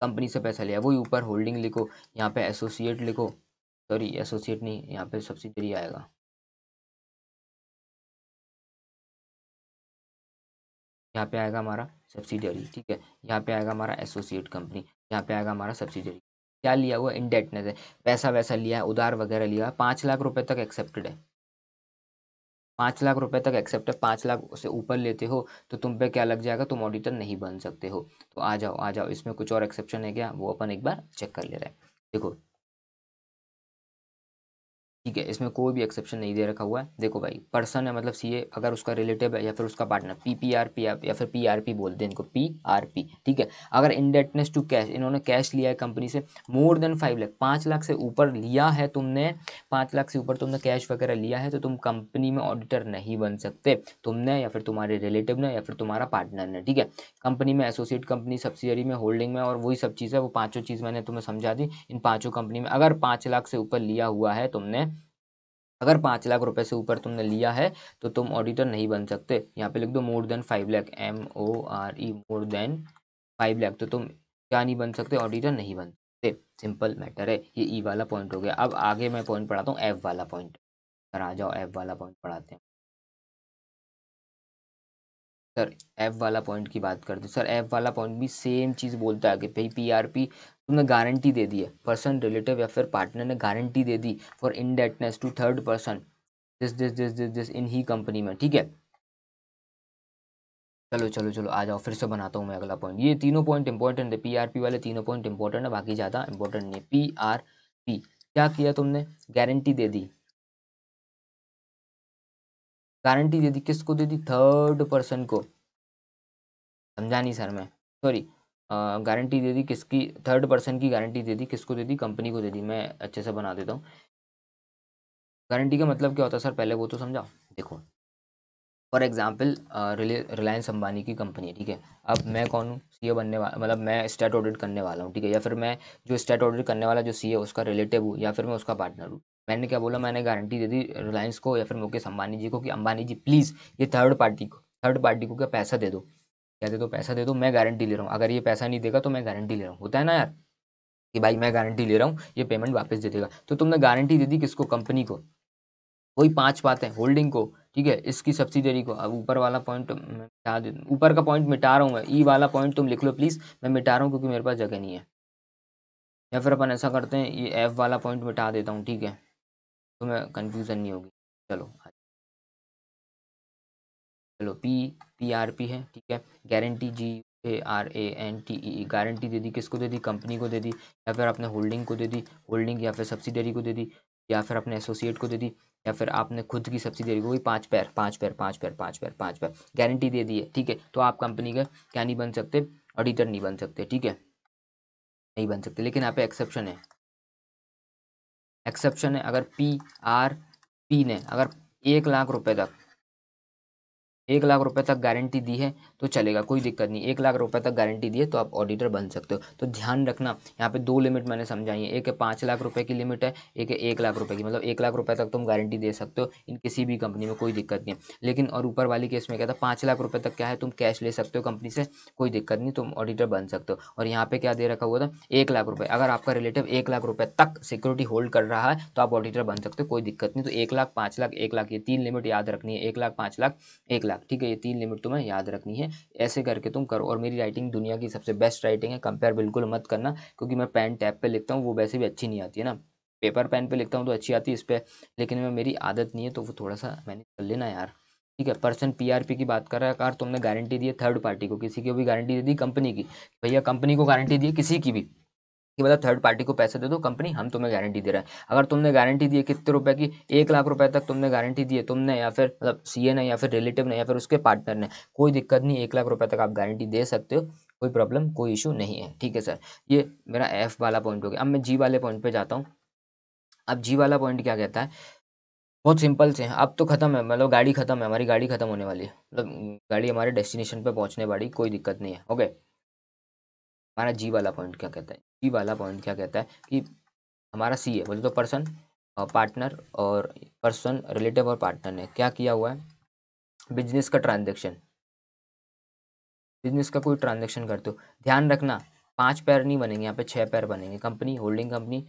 कंपनी से पैसा लिया, वही ऊपर होल्डिंग लिखो, यहाँ पे एसोसिएट लिखो, सॉरी एसोसिएट नहीं, यहाँ पे सब्सिडरी आएगा, यहाँ पे आएगा हमारा सब्सिडियरी, ठीक है, यहाँ पे आएगा हमारा एसोसिएट कंपनी, यहाँ पे आएगा हमारा सब्सिडियरी। क्या लिया हुआ, इंडेटनेस है, पैसा वैसा लिया है, उधार वगैरह लिया है, 5 लाख रुपए तक एक्सेप्टेड है, 5 लाख रुपए तक एक्सेप्ट है, 5 लाख से ऊपर लेते हो तो तुम पे क्या लग जाएगा, तुम ऑडिटर नहीं बन सकते हो। तो आ जाओ, इसमें कुछ और एक्सेप्शन है क्या, वो अपन एक बार चेक कर ले रहे हैं, देखो, ठीक है, इसमें कोई भी एक्सेप्शन नहीं दे रखा हुआ है। देखो भाई, पर्सन है मतलब सीए, अगर उसका रिलेटिव है या फिर उसका पार्टनर, पीपीआरपी या फिर पीआरपी बोलते हैं इनको, पीआरपी, ठीक है। अगर इंडेटनेस टू कैश, इन्होंने कैश लिया है कंपनी से मोर देन 5 लाख, 5 लाख से ऊपर लिया है तुमने, 5 लाख से ऊपर तुमने कैश वगैरह लिया है तो तुम कंपनी में ऑडिटर नहीं बन सकते, तुमने या फिर तुम्हारे रिलेटिव ने या फिर तुम्हारा पार्टनर ने, ठीक है। कंपनी में एसोसिएट कंपनी, सब्सिडियरी में, होल्डिंग में, और वही सब चीज़ है, वो पांचों चीज़ मैंने तुम्हें समझा दी। इन पांचों कंपनी में अगर 5 लाख से ऊपर लिया हुआ है तुमने, अगर 5 लाख रुपए से ऊपर तुमने लिया है तो तुम ऑडिटर नहीं बन सकते। यहाँ पे लिख दो more than 5 lakh, MORE, more than 5 lakh, तो तुम क्या नहीं बन सकते, ऑडिटर नहीं बन सकते, सिंपल मैटर है। ये ई वाला पॉइंट हो गया। अब आगे मैं पॉइंट पढ़ाता हूँ, एफ वाला पॉइंट, सर आ जाओ, एफ वाला पॉइंट पढ़ाते हैं सर। एफ वाला पॉइंट की बात करते हैं सर, एफ वाला पॉइंट भी सेम चीज़ बोलता है कि भाई पीआरपी तुमने गारंटी दे दी है, पर्सन, रिलेटिव या फिर पार्टनर ने गारंटी दे दी for indebtedness to third person, this इन ही कंपनी में, ठीक है। चलो चलो चलो आ जाओ, फिर से बनाता हूँ मैं अगला पॉइंट। ये तीनों पॉइंट इंपॉर्टेंट है, पीआरपी वाले तीनों पॉइंट इंपॉर्टेंट है, बाकी ज़्यादा इंपॉर्टेंट नहीं है। पीआरपी क्या किया तुमने, गारंटी दे दी, गारंटी दे दी, किसको दे दी, थर्ड पर्सन को, समझा नहीं सर मैं, सॉरी, गारंटी दे दी किसकी, थर्ड पर्सन की गारंटी दे दी, किसको दे दी, कंपनी को दे दी। मैं अच्छे से बना देता हूँ। गारंटी का मतलब क्या होता है सर, पहले वो तो समझाओ। देखो फॉर एग्जाम्पल रिलायंस अंबानी की कंपनी है, ठीक है। अब मैं कौन हूँ, सीए बनने वाला, मतलब मैं स्टेट ऑडिट करने वाला हूँ, ठीक है। या फिर मैं जो स्टेट ऑडिट करने वाला जो सीए उसका रिलेटिव हूँ, या फिर मैं उसका पार्टनर हूँ। मैंने क्या बोला, मैंने गारंटी दे दी रिलायंस को या फिर मुकेश अंबानी जी को कि अंबानी जी प्लीज़ ये थर्ड पार्टी को क्या पैसा दे दो, क्या दे दो, पैसा दे दो, मैं गारंटी ले रहा हूँ। अगर ये पैसा नहीं देगा तो मैं गारंटी ले रहा हूँ, होता है ना यार, कि भाई मैं गारंटी ले रहा हूँ, ये पेमेंट वापस दे देगा। तो तुमने गारंटी दे दी किसको, कंपनी को। वही 5 बातें, होल्डिंग को, ठीक है, इसकी सब्सिडरी को। अब ऊपर वाला पॉइंट मिटा दे, ऊपर का पॉइंट मिटा रहा हूँ मैं, ई वाला पॉइंट तुम लिख लो प्लीज़, मैं मिटा रहा हूँ क्योंकि मेरे पास जगह नहीं है। या फिर अपन ऐसा करते हैं, ये एफ वाला पॉइंट मिटा देता हूँ, ठीक है, तो मैं कन्फ्यूज़न नहीं होगी। चलो चलो, पी आर पी है, ठीक है। गारंटी GARANTE, गारंटी दे दी, किसको दे दी, कंपनी को दे दी, या फिर अपने होल्डिंग को दे दी, होल्डिंग या फिर सब्सिडरी को दे दी, या फिर अपने एसोसिएट को दे दी, या फिर आपने खुद की सब्सिडरी को। वही 5 पैर गारंटी दे दी है, ठीक है। तो आप कंपनी का क्या नहीं बन सकते, ऑडिटर नहीं बन सकते, ठीक है, नहीं बन सकते। लेकिन यहाँ पे एक्सेप्शन है, एक्सेप्शन है। अगर PRP ने अगर 1 लाख रुपए तक 1 लाख रुपए तक गारंटी दी है तो चलेगा, कोई दिक्कत नहीं। 1 लाख रुपए तक गारंटी दी है तो आप ऑडिटर बन सकते हो। तो ध्यान रखना, यहाँ पे 2 लिमिट मैंने समझाई है, एक है 5 लाख रुपए की लिमिट है, एक है 1 लाख रुपए की। मतलब 1 लाख रुपए तक तुम गारंटी दे सकते हो इन किसी भी कंपनी में, कोई दिक्कत नहीं है। लेकिन और ऊपर वाली केस में क्या था, 5 लाख रुपए तक क्या है, तुम कैश ले सकते हो कंपनी से, कोई दिक्कत नहीं, तुम ऑडिटर बन सकते हो। और यहाँ पे क्या दे रखा हुआ था, 1 लाख रुपए। अगर आपका रिलेटिव 1 लाख रुपए तक सिक्योरिटी होल्ड कर रहा है तो आप ऑडिटर बन सकते हो, कोई दिक्कत नहीं। तो 1 लाख, 5 लाख, 1 लाख, ये 3 लिमिट याद रखनी है, 1 लाख, 5 लाख, 1 लाख, ठीक है, ये 3 लिमिट तुम्हें याद रखनी है। ऐसे करके तुम करो। और मेरी राइटिंग दुनिया की सबसे बेस्ट राइटिंग है, कंपेयर बिल्कुल मत करना, क्योंकि मैं पेन टैब पे लिखता हूँ, वो वैसे भी अच्छी नहीं आती है ना। पेपर पेन पे लिखता हूँ तो अच्छी आती है इस पर, लेकिन मैं मेरी आदत नहीं है तो वो थोड़ा सा मैंने कर लेना यार, ठीक है। पर्सन PRP की बात कर रहा है, अगर तुमने गारंटी दी है थर्ड पार्टी को, किसी की भी गारंटी दे दी कंपनी की, भैया कंपनी को गारंटी दी है किसी की भी, कि मतलब थर्ड पार्टी को पैसे दे दो, कंपनी हम तुम्हें गारंटी दे रहा है। अगर तुमने गारंटी दी है कितने रुपए की, 1 लाख रुपए तक तुमने गारंटी दी है, तुमने या फिर मतलब सीए ने या फिर रिलेटिव ने या फिर उसके पार्टनर ने, कोई दिक्कत नहीं, 1 लाख रुपए तक आप गारंटी दे सकते हो, कोई प्रॉब्लम, कोई इशू नहीं है, ठीक है सर। ये मेरा एफ वाला पॉइंट हो गया। अब मैं जी वाले पॉइंट पे जाता हूँ। अब जी वाला पॉइंट क्या कहता है, बहुत सिंपल से है, अब तो खत्म है, मतलब गाड़ी खत्म है, हमारी गाड़ी खत्म होने वाली है, मतलब गाड़ी हमारे डेस्टिनेशन पे पहुंचने वाली, कोई दिक्कत नहीं है, ओके। हमारा जी वाला पॉइंट क्या कहता है, जी वाला पॉइंट क्या कहता है कि हमारा सी है, बोले तो पर्सन पार्टनर और पर्सन रिलेटिव और पार्टनर ने क्या किया हुआ है, बिजनेस का ट्रांजेक्शन, बिजनेस का कोई ट्रांजेक्शन करते हो। ध्यान रखना 5 पैर नहीं बनेंगे, यहाँ पे 6 पैर बनेंगे। कंपनी, होल्डिंग कंपनी,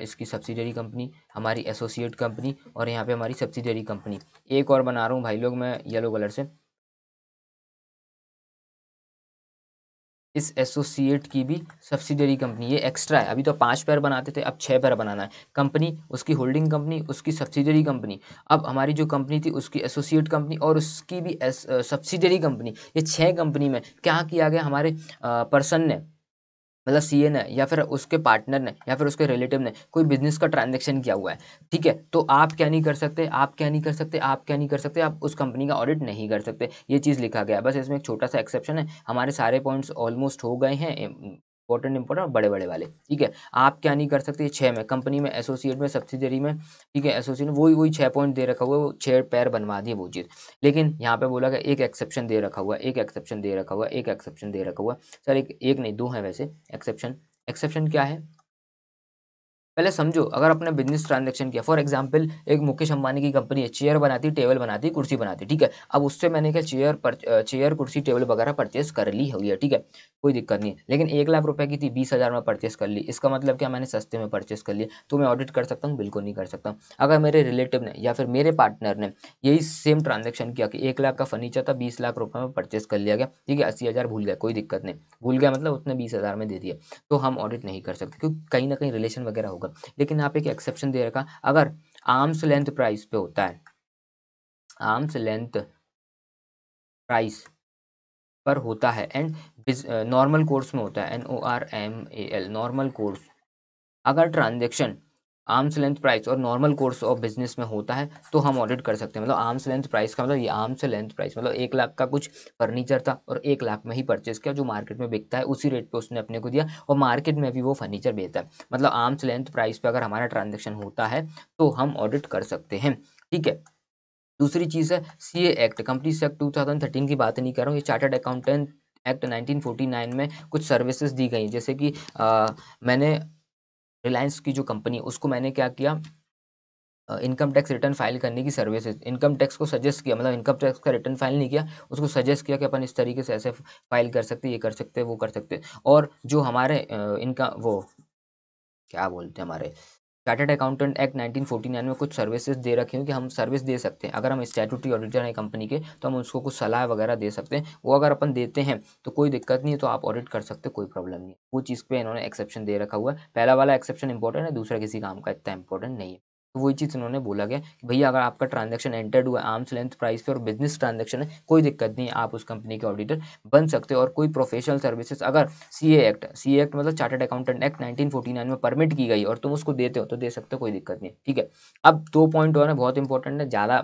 इसकी सब्सिडरी कंपनी, हमारी एसोसिएट कंपनी, और यहाँ पे हमारी सब्सिडरी कंपनी। एक और बना रहा हूँ भाई लोग मैं येलो कलर से, इस एसोसिएट की भी सब्सिडरी कंपनी, ये एक्स्ट्रा है। अभी तो 5 पैर बनाते थे, अब 6 पैर बनाना है। कंपनी, उसकी होल्डिंग कंपनी, उसकी सब्सिडरी कंपनी, अब हमारी जो कंपनी थी उसकी एसोसिएट कंपनी और उसकी भी सब्सिडरी कंपनी। ये 6 कंपनी में क्या किया गया, हमारे पर्सन ने, मतलब सीए ने या फिर उसके पार्टनर ने या फिर उसके रिलेटिव ने कोई बिजनेस का ट्रांजैक्शन किया हुआ है, ठीक है। तो आप क्या नहीं कर सकते, आप क्या नहीं कर सकते, आप क्या नहीं कर सकते, आप उस कंपनी का ऑडिट नहीं कर सकते। ये चीज़ लिखा गया है, बस इसमें एक छोटा सा एक्सेप्शन है। हमारे सारे पॉइंट्स ऑलमोस्ट हो गए हैं, इंपॉर्टेंट इंपॉर्टेंट बड़े बड़े वाले, ठीक है। आप क्या नहीं कर सकते, 6 में, कंपनी में, एसोसिएट में, सब्सिडरी में, ठीक है, एसोसिएट में, वही वही 6 पॉइंट दे रखा हुआ है, वो 6 पैर बनवा दिए वो चीज़। लेकिन यहाँ पे बोला गया एक एक्सेप्शन दे रखा हुआ है, एक एक्सेप्शन दे रखा हुआ है, एक एक्सेप्शन दे रखा हुआ है। सर एक नहीं, 2 हैं वैसे एक्सेप्शन। एक्सेप्शन क्या है, पहले समझो। अगर अपने बिजनेस ट्रांजैक्शन किया, फॉर एग्जांपल एक मुकेश अंबानी की कंपनी है, चेयर बनाती, टेबल बनाती, कुर्सी बनाती, ठीक है। अब उससे मैंने क्या चेयर कुर्सी टेबल वगैरह परचेस कर ली हुई है, ठीक है, कोई दिक्कत नहीं है। लेकिन 1 लाख रुपए की थी, 20,000 में परचेस कर ली, इसका मतलब क्या, मैंने सस्ते में परचेस कर लिया, तो मैं ऑडिट कर सकता हूँ, बिल्कुल नहीं कर सकता हूँ। अगर मेरे रिलेटिव ने या फिर मेरे पार्टनर ने यही सेम ट्रांजेक्शन किया कि 1 लाख का फर्नीचर था, 20 लाख रुपए में परचेस कर लिया गया, ठीक है, 80,000 भूल गया, कोई दिक्कत नहीं, भूल गया मतलब उसने 20,000 में दे दिया, तो हम ऑडिट नहीं कर सकते, क्योंकि कहीं ना कहीं रिलेशन वगैरह होगा। लेकिन यहाँ पे एक एक्सेप्शन दे रखा, अगर आर्म्स लेंथ प्राइस पे होता है, आर्म्स लेंथ प्राइस पर होता है एंड नॉर्मल कोर्स में होता है, NORMAL, नॉर्मल कोर्स, अगर ट्रांजेक्शन आर्म्स लेंथ प्राइस और नॉर्मल कोर्स ऑफ बिजनेस में होता है तो हम ऑडिट कर सकते हैं। मतलब आर्म्स लेंथ प्राइस का मतलब ये आर्म्स लेंथ प्राइस मतलब 1 लाख का कुछ फर्नीचर था और 1 लाख में ही परचेज किया, जो मार्केट में बिकता है उसी रेट पे उसने अपने को दिया और मार्केट में भी वो फर्नीचर बेचता है। मतलब आर्म्स लेंथ प्राइस पे अगर हमारा ट्रांजेक्शन होता है तो हम ऑडिट कर सकते हैं। ठीक है, दूसरी चीज़ है सीए एक्ट, कंपनीज एक्ट 2013 की बात नहीं कर रहा हूँ, ये चार्टर्ड अकाउंटेंट एक्ट 1949 में कुछ सर्विसेज दी गई, जैसे कि मैंने रिलायंस की जो कंपनी उसको मैंने क्या किया, इनकम टैक्स रिटर्न फाइल करने की सर्विसेज, इनकम टैक्स को सजेस्ट किया, मतलब इनकम टैक्स का रिटर्न फाइल नहीं किया, उसको सजेस्ट किया कि अपन इस तरीके से ऐसे फाइल कर सकते, ये कर सकते, वो कर सकते। और जो हमारे इनका वो क्या बोलते हैं, हमारे चार्टर्ड अकाउंटेंट एक्ट 1949 में कुछ सर्विसेज दे रखे हैं कि हम सर्विस दे सकते हैं। अगर हम स्टैट्यूटरी ऑडिटर हैं कंपनी के तो हम उसको कुछ सलाह वगैरह दे सकते हैं, वो अगर अपन देते हैं तो कोई दिक्कत नहीं है, तो आप ऑडिट कर सकते हो, कोई प्रॉब्लम नहीं है। वो चीज़ पे इन्होंने एक्सेप्शन दे रखा हुआ है, पहला वाला एक्सेप्शन इंपॉर्टेंट है, दूसरा किसी काम का इतना इंपॉर्टेंट नहीं है। तो वही चीज़ इन्होंने बोला गया कि भैया अगर आपका ट्रांजैक्शन एंटर्ड हुआ आर्म्स लेंथ प्राइस पे और बिजनेस ट्रांजैक्शन है, कोई दिक्कत नहीं है, आप उस कंपनी के ऑडिटर बन सकते हो। और कोई प्रोफेशनल सर्विसेज अगर सीए एक्ट मतलब चार्टर्ड अकाउंटेंट एक्ट 1949 में परमिट की गई और तुम उसको देते हो तो दे सकते हो, कोई दिक्कत नहीं है। ठीक है, अब 2 पॉइंट और है, बहुत इंपॉर्टेंट है, ज़्यादा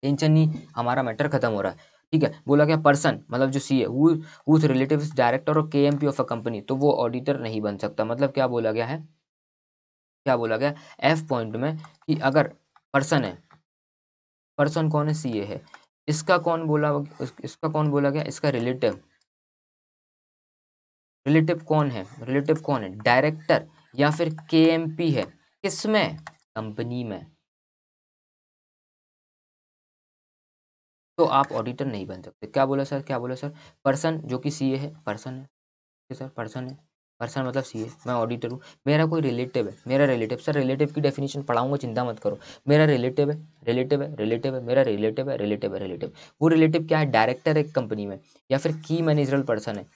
टेंशन नहीं, हमारा मैटर खत्म हो रहा है। ठीक है, बोला गया पर्सन मतलब जो सी है हुज रिलेटिव डायरेक्टर और केएमपी ऑफ अ कंपनी, तो वो ऑडिटर नहीं बन सकता। मतलब क्या बोला गया है, क्या बोला गया एफ पॉइंट में कि अगर पर्सन है, पर्सन कौन है, सीए है, इसका कौन बोला, इसका कौन बोला गया, इसका रिलेटिव, रिलेटिव कौन है, रिलेटिव कौन है, डायरेक्टर या फिर केएमपी है, किसमें, कंपनी में, तो आप ऑडिटर नहीं बन सकते। क्या बोला सर, क्या बोला सर, पर्सन जो कि सीए है, पर्सन है, ठीक है सर, पर्सन है, पर्सन मतलब सीए, मैं ऑडिटर हूँ, मेरा कोई रिलेटिव है, मेरा रिलेटिव, सर रिलेटिव की डेफिनेशन पढ़ाऊंगा, चिंता मत करो, मेरा रिलेटिव है, रिलेटिव है, रिलेटिव है, मेरा रिलेटिव है, रिलेटिव है, रिलेटिव, वो रिलेटिव क्या है, डायरेक्टर है एक कंपनी में या फिर की मैनेजरल पर्सन है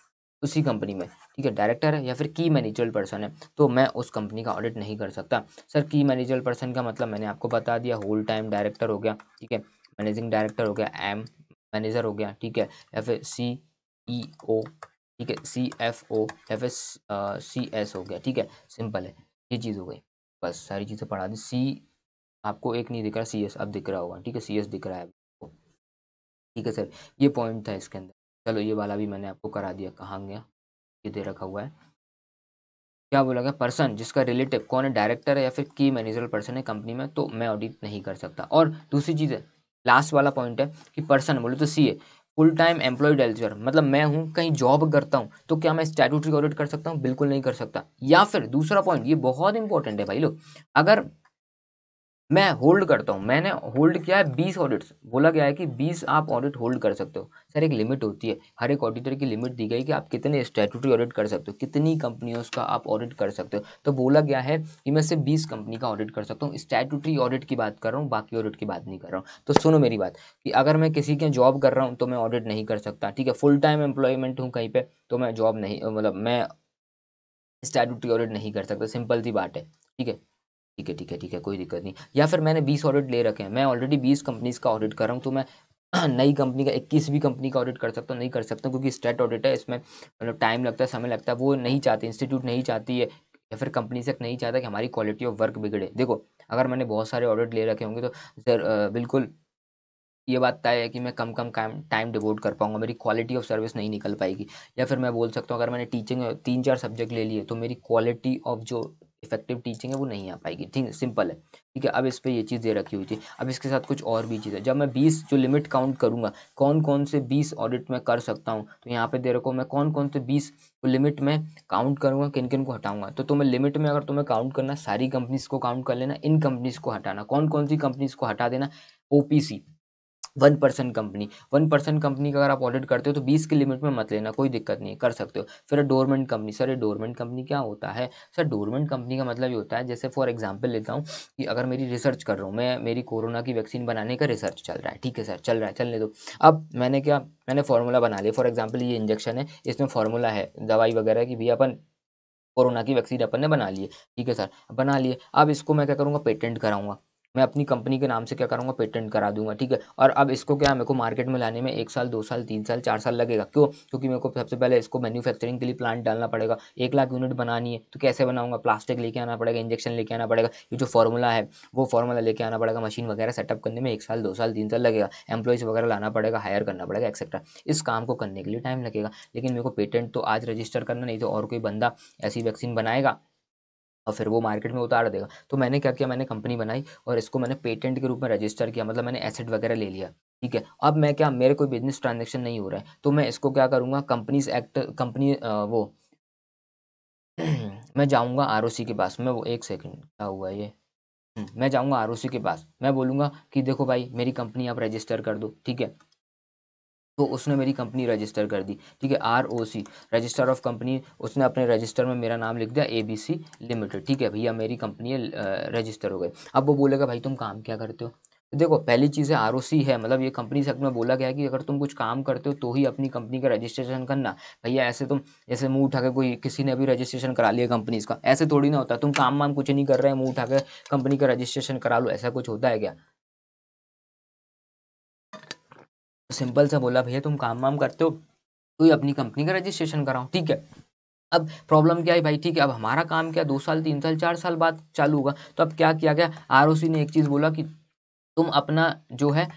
उसी कंपनी में। ठीक है, डायरेक्टर है या फिर की मैनेजरल पर्सन है, तो मैं उस कंपनी का ऑडिट नहीं कर सकता। सर की मैनेजरल पर्सन का मतलब मैंने आपको बता दिया, होल टाइम डायरेक्टर हो गया, ठीक है, मैनेजिंग डायरेक्टर हो गया, एम मैनेजर हो गया, ठीक है, या फिर CEO, ठीक है, CFO या फिर CS हो गया। ठीक है, सिंपल है, ये चीज़ हो गई, बस सारी चीज़ें पढ़ा दी। आपको एक नहीं दिख रहा, CS अब दिख रहा होगा, ठीक है, CS दिख रहा है आपको। ठीक है सर, ये पॉइंट था इसके अंदर। चलो ये वाला भी मैंने आपको करा दिया, कहाँ गया, ये दे रखा हुआ है, क्या बोला गया, पर्सन जिसका रिलेटिव कौन है, डायरेक्टर है या फिर की मैनेजरल पर्सन है कंपनी में, तो मैं ऑडिट नहीं कर सकता। और दूसरी चीज़ है, लास्ट वाला पॉइंट है कि पर्सन बोले तो सी है, फुल टाइम एम्प्लॉयड एल्चर, मतलब मैं हूँ कहीं जॉब करता हूँ, तो क्या मैं स्टैट्यूटरी ऑडिट कर सकता हूँ, बिल्कुल नहीं कर सकता। या फिर दूसरा पॉइंट, ये बहुत इंपॉर्टेंट है भाई लोग, अगर मैं होल्ड करता हूँ, मैंने होल्ड किया है 20 ऑडिट्स, बोला गया है कि 20 आप ऑडिट होल्ड कर सकते हो। सर एक लिमिट होती है, हर एक ऑडिटर की लिमिट दी गई कि आप कितने स्टैट्यूटरी ऑडिट कर सकते हो, कितनी कंपनियों का आप ऑडिट कर सकते हो। तो बोला गया है कि मैं सिर्फ 20 कंपनी का ऑडिट कर सकता हूँ, स्टैट्यूटरी ऑडिट की बात कर रहा हूँ, बाकी ऑडिट की बात नहीं कर रहा हूँ। तो सुनो मेरी बात कि अगर मैं किसी के जॉब कर रहा हूँ तो मैं ऑडिट नहीं कर सकता। ठीक है, फुल टाइम एम्प्लॉयमेंट हूँ कहीं पे तो मैं जॉब नहीं, मतलब मैं स्टैट्यूटरी ऑडिट नहीं कर सकता, सिंपल सी बात है। ठीक है, ठीक है, ठीक है, ठीक है, कोई दिक्कत नहीं। या फिर मैंने 20 ऑडिट ले रखे हैं, मैं ऑलरेडी 20 कंपनीज का ऑडिट कर रहा हूँ, तो मैं नई कंपनी का 21वीं कंपनी का ऑडिट कर सकता हूँ, नहीं कर सकता क्योंकि स्टेट ऑडिट है, इसमें मतलब टाइम लगता है, समय लगता है, वो नहीं चाहते, इंस्टीट्यूट नहीं चाहती है या फिर कंपनी से नहीं चाहता कि हमारी क्वालिटी ऑफ वर्क बिगड़े। देखो अगर मैंने बहुत सारे ऑडिट ले रखे होंगे तो सर बिल्कुल ये बात तय है कि मैं कम कम टाइम डिवोट कर पाऊंगा, मेरी क्वालिटी ऑफ सर्विस नहीं निकल पाएगी। या फिर मैं बोल सकता हूँ अगर मैंने टीचिंग 3-4 सब्जेक्ट ले लिए तो मेरी क्वालिटी ऑफ जो इफेक्टिव टीचिंग है वो नहीं आ पाएगी। ठीक, सिंपल है। ठीक है, अब इस पे ये चीज़ दे रखी हुई थी। अब इसके साथ कुछ और भी चीज़ है, जब मैं 20 जो लिमिट काउंट करूंगा, कौन कौन से 20 ऑडिट में कर सकता हूँ, तो यहाँ पे दे रखो मैं कौन कौन से 20 लिमिट में काउंट करूंगा, किन किन को हटाऊंगा। तो तुम्हें लिमिट में अगर तुम्हें काउंट करना, सारी कंपनीज को काउंट कर लेना, इन कंपनीज को हटाना, कौन कौन सी कंपनीज को हटा देना, OPC 1% कंपनी का अगर आप ऑडिट करते हो तो 20 की लिमिट में मत लेना, कोई दिक्कत नहीं है, कर सकते हो। फिर डोरमेंट कंपनी, सर ये डोरमेंट कंपनी क्या होता है, सर डोरमेंट कंपनी का मतलब ये होता है, जैसे फॉर एग्जांपल लेता हूँ कि अगर मेरी रिसर्च कर रहा हूँ मैं, मेरी कोरोना की वैक्सीन बनाने का रिसर्च चल रहा है, ठीक है सर, चल रहा है, चलने दो। अब मैंने क्या, मैंने फॉर्मूला बना लिया, फॉर एग्जाम्पल ये इंजेक्शन है, इसमें फॉर्मूला है दवाई वगैरह की भी, अपन कोरोना की वैक्सीन अपन ने बना ली है, ठीक है सर, बना लिए। अब इसको मैं क्या करूँगा, पेटेंट कराऊंगा, मैं अपनी कंपनी के नाम से क्या करूँगा, पेटेंट करा दूंगा, ठीक है। और अब इसको क्या, मेरे को मार्केट में लाने में 1 साल 2 साल 3 साल 4 साल लगेगा, क्यों? क्योंकि मेरे को सबसे पहले इसको मैन्युफैक्चरिंग के लिए प्लांट डालना पड़ेगा, 1 लाख यूनिट बनानी है, तो कैसे बनाऊंगा, प्लास्टिक लेके आना पड़ेगा, इंजेक्शन लेके आना पड़ेगा, ये जो फॉर्मूला है वो फॉर्मूला लेके आना पड़ेगा, मशीन वगैरह सेटअप करने में 1 साल 2 साल 3 साल लगेगा, एम्प्लॉयज़ वगैरह लाना पड़ेगा, हायर करना पड़ेगा एक्सेट्रा। इस काम को करने के लिए टाइम लगेगा, लेकिन मेरे को पेटेंट तो आज रजिस्टर करना, नहीं तो और कोई बंदा ऐसी वैक्सीन बनाएगा और फिर वो मार्केट में उतार देगा। तो मैंने क्या किया, मैंने कंपनी बनाई और इसको मैंने पेटेंट के रूप में रजिस्टर किया, मतलब मैंने एसेट वगैरह ले लिया, ठीक है। अब मैं क्या, मेरे कोई बिजनेस ट्रांजेक्शन नहीं हो रहा है, तो मैं इसको क्या करूँगा, कंपनीज एक्ट, कंपनी वो मैं जाऊँगा आरओसी के पास, मैं वो, एक सेकंड, क्या हुआ ये, मैं जाऊँगा आरओसी के पास, मैं बोलूँगा कि देखो भाई मेरी कंपनी आप रजिस्टर कर दो, ठीक है। तो उसने मेरी कंपनी रजिस्टर कर दी, ठीक है, ROC, रजिस्टर ऑफ कंपनी, उसने अपने रजिस्टर में मेरा नाम लिख दिया ABC लिमिटेड, ठीक है भैया मेरी कंपनी रजिस्टर हो गई। अब वो बोलेगा भाई तुम काम क्या करते हो, तो देखो पहली चीज़ है ROC है, मतलब ये कंपनी एक्ट में बोला गया है कि अगर तुम कुछ काम करते हो तो ही अपनी कंपनी का रजिस्ट्रेशन करना। भैया ऐसे तुम, जैसे मुंह उठा के कोई, किसी ने अभी रजिस्ट्रेशन करा लिया कंपनीज का, ऐसे थोड़ी ना होता, तुम काम वाम कुछ नहीं कर रहे हैं, मुंह उठा के कंपनी का रजिस्ट्रेशन करा लो, ऐसा कुछ होता है क्या? सिंपल सा बोला, भैया तुम काम वाम करते हो तो ही अपनी कंपनी का रजिस्ट्रेशन कराओ, ठीक है। अब प्रॉब्लम क्या है भाई, ठीक है, अब हमारा काम क्या 2 साल 3 साल 4 साल बाद चालू होगा, तो अब क्या किया गया, ROC ने एक चीज़ बोला कि तुम अपना जो है,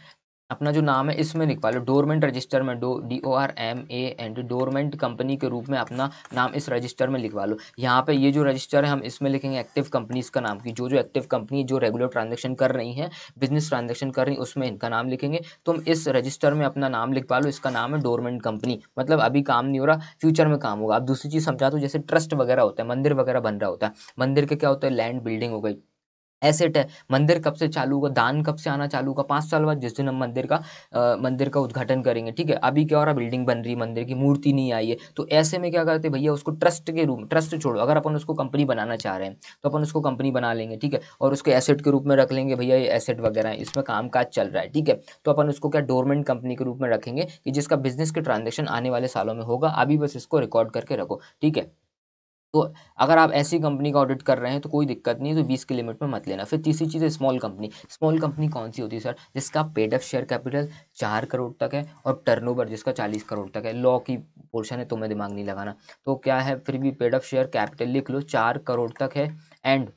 अपना जो नाम है इसमें लिखवा लो, डोरमेंट रजिस्टर में, DORMANT, डोरमेंट कंपनी के रूप में अपना नाम इस रजिस्टर में लिखवा लो। यहाँ पे ये जो रजिस्टर है हम इसमें लिखेंगे एक्टिव कंपनीज का नाम, की जो जो एक्टिव कंपनी जो रेगुलर ट्रांजेक्शन कर रही हैं, बिजनेस ट्रांजेक्शन कर रही, उसमें इनका नाम लिखेंगे। तुम इस रजिस्टर में अपना नाम लिखवा लो, इसका नाम है डोरमेंट कंपनी, मतलब अभी काम नहीं हो रहा, फ्यूचर में काम होगा। अब दूसरी चीज़ समझा दो, जैसे ट्रस्ट वगैरह होता है, मंदिर वगैरह बन रहा होता है, मंदिर के क्या होता है, लैंड बिल्डिंग हो गई, एसेट है। मंदिर कब से चालू होगा, दान कब से आना चालू होगा, 5 साल बाद, जिस दिन हम मंदिर का उद्घाटन करेंगे, ठीक है। अभी क्या हो रहा, बिल्डिंग बन रही है, मंदिर की मूर्ति नहीं आई है, तो ऐसे में क्या करते हैं भैया, उसको ट्रस्ट के रूप में, ट्रस्ट छोड़ो, अगर अपन उसको कंपनी बनाना चाह रहे हैं तो अपन उसको कंपनी बना लेंगे, ठीक है, और उसके एसेट के रूप में रख लेंगे, भैया ये एसेट वगैरह है, इसमें काम काज चल रहा है, ठीक है। तो अपन उसको क्या, डोरमेंट कंपनी के रूप में रखेंगे कि जिसका बिजनेस के ट्रांजेक्शन आने वाले सालों में होगा, अभी बस इसको रिकॉर्ड करके रखो, ठीक है। तो अगर आप ऐसी कंपनी का ऑडिट कर रहे हैं तो कोई दिक्कत नहीं, तो 20 की लिमिट में मत लेना। फिर तीसरी चीज़ है स्मॉल कंपनी। स्मॉल कंपनी कौन सी होती है सर, जिसका paid up share capital 4 crore तक है और टर्नओवर जिसका 40 करोड़ तक है। लॉ की पोर्शन है तो मैं दिमाग नहीं लगाना, तो क्या है, फिर भी पेड अप शेयर कैपिटल लिख लो 4 करोड़ तक है, एंड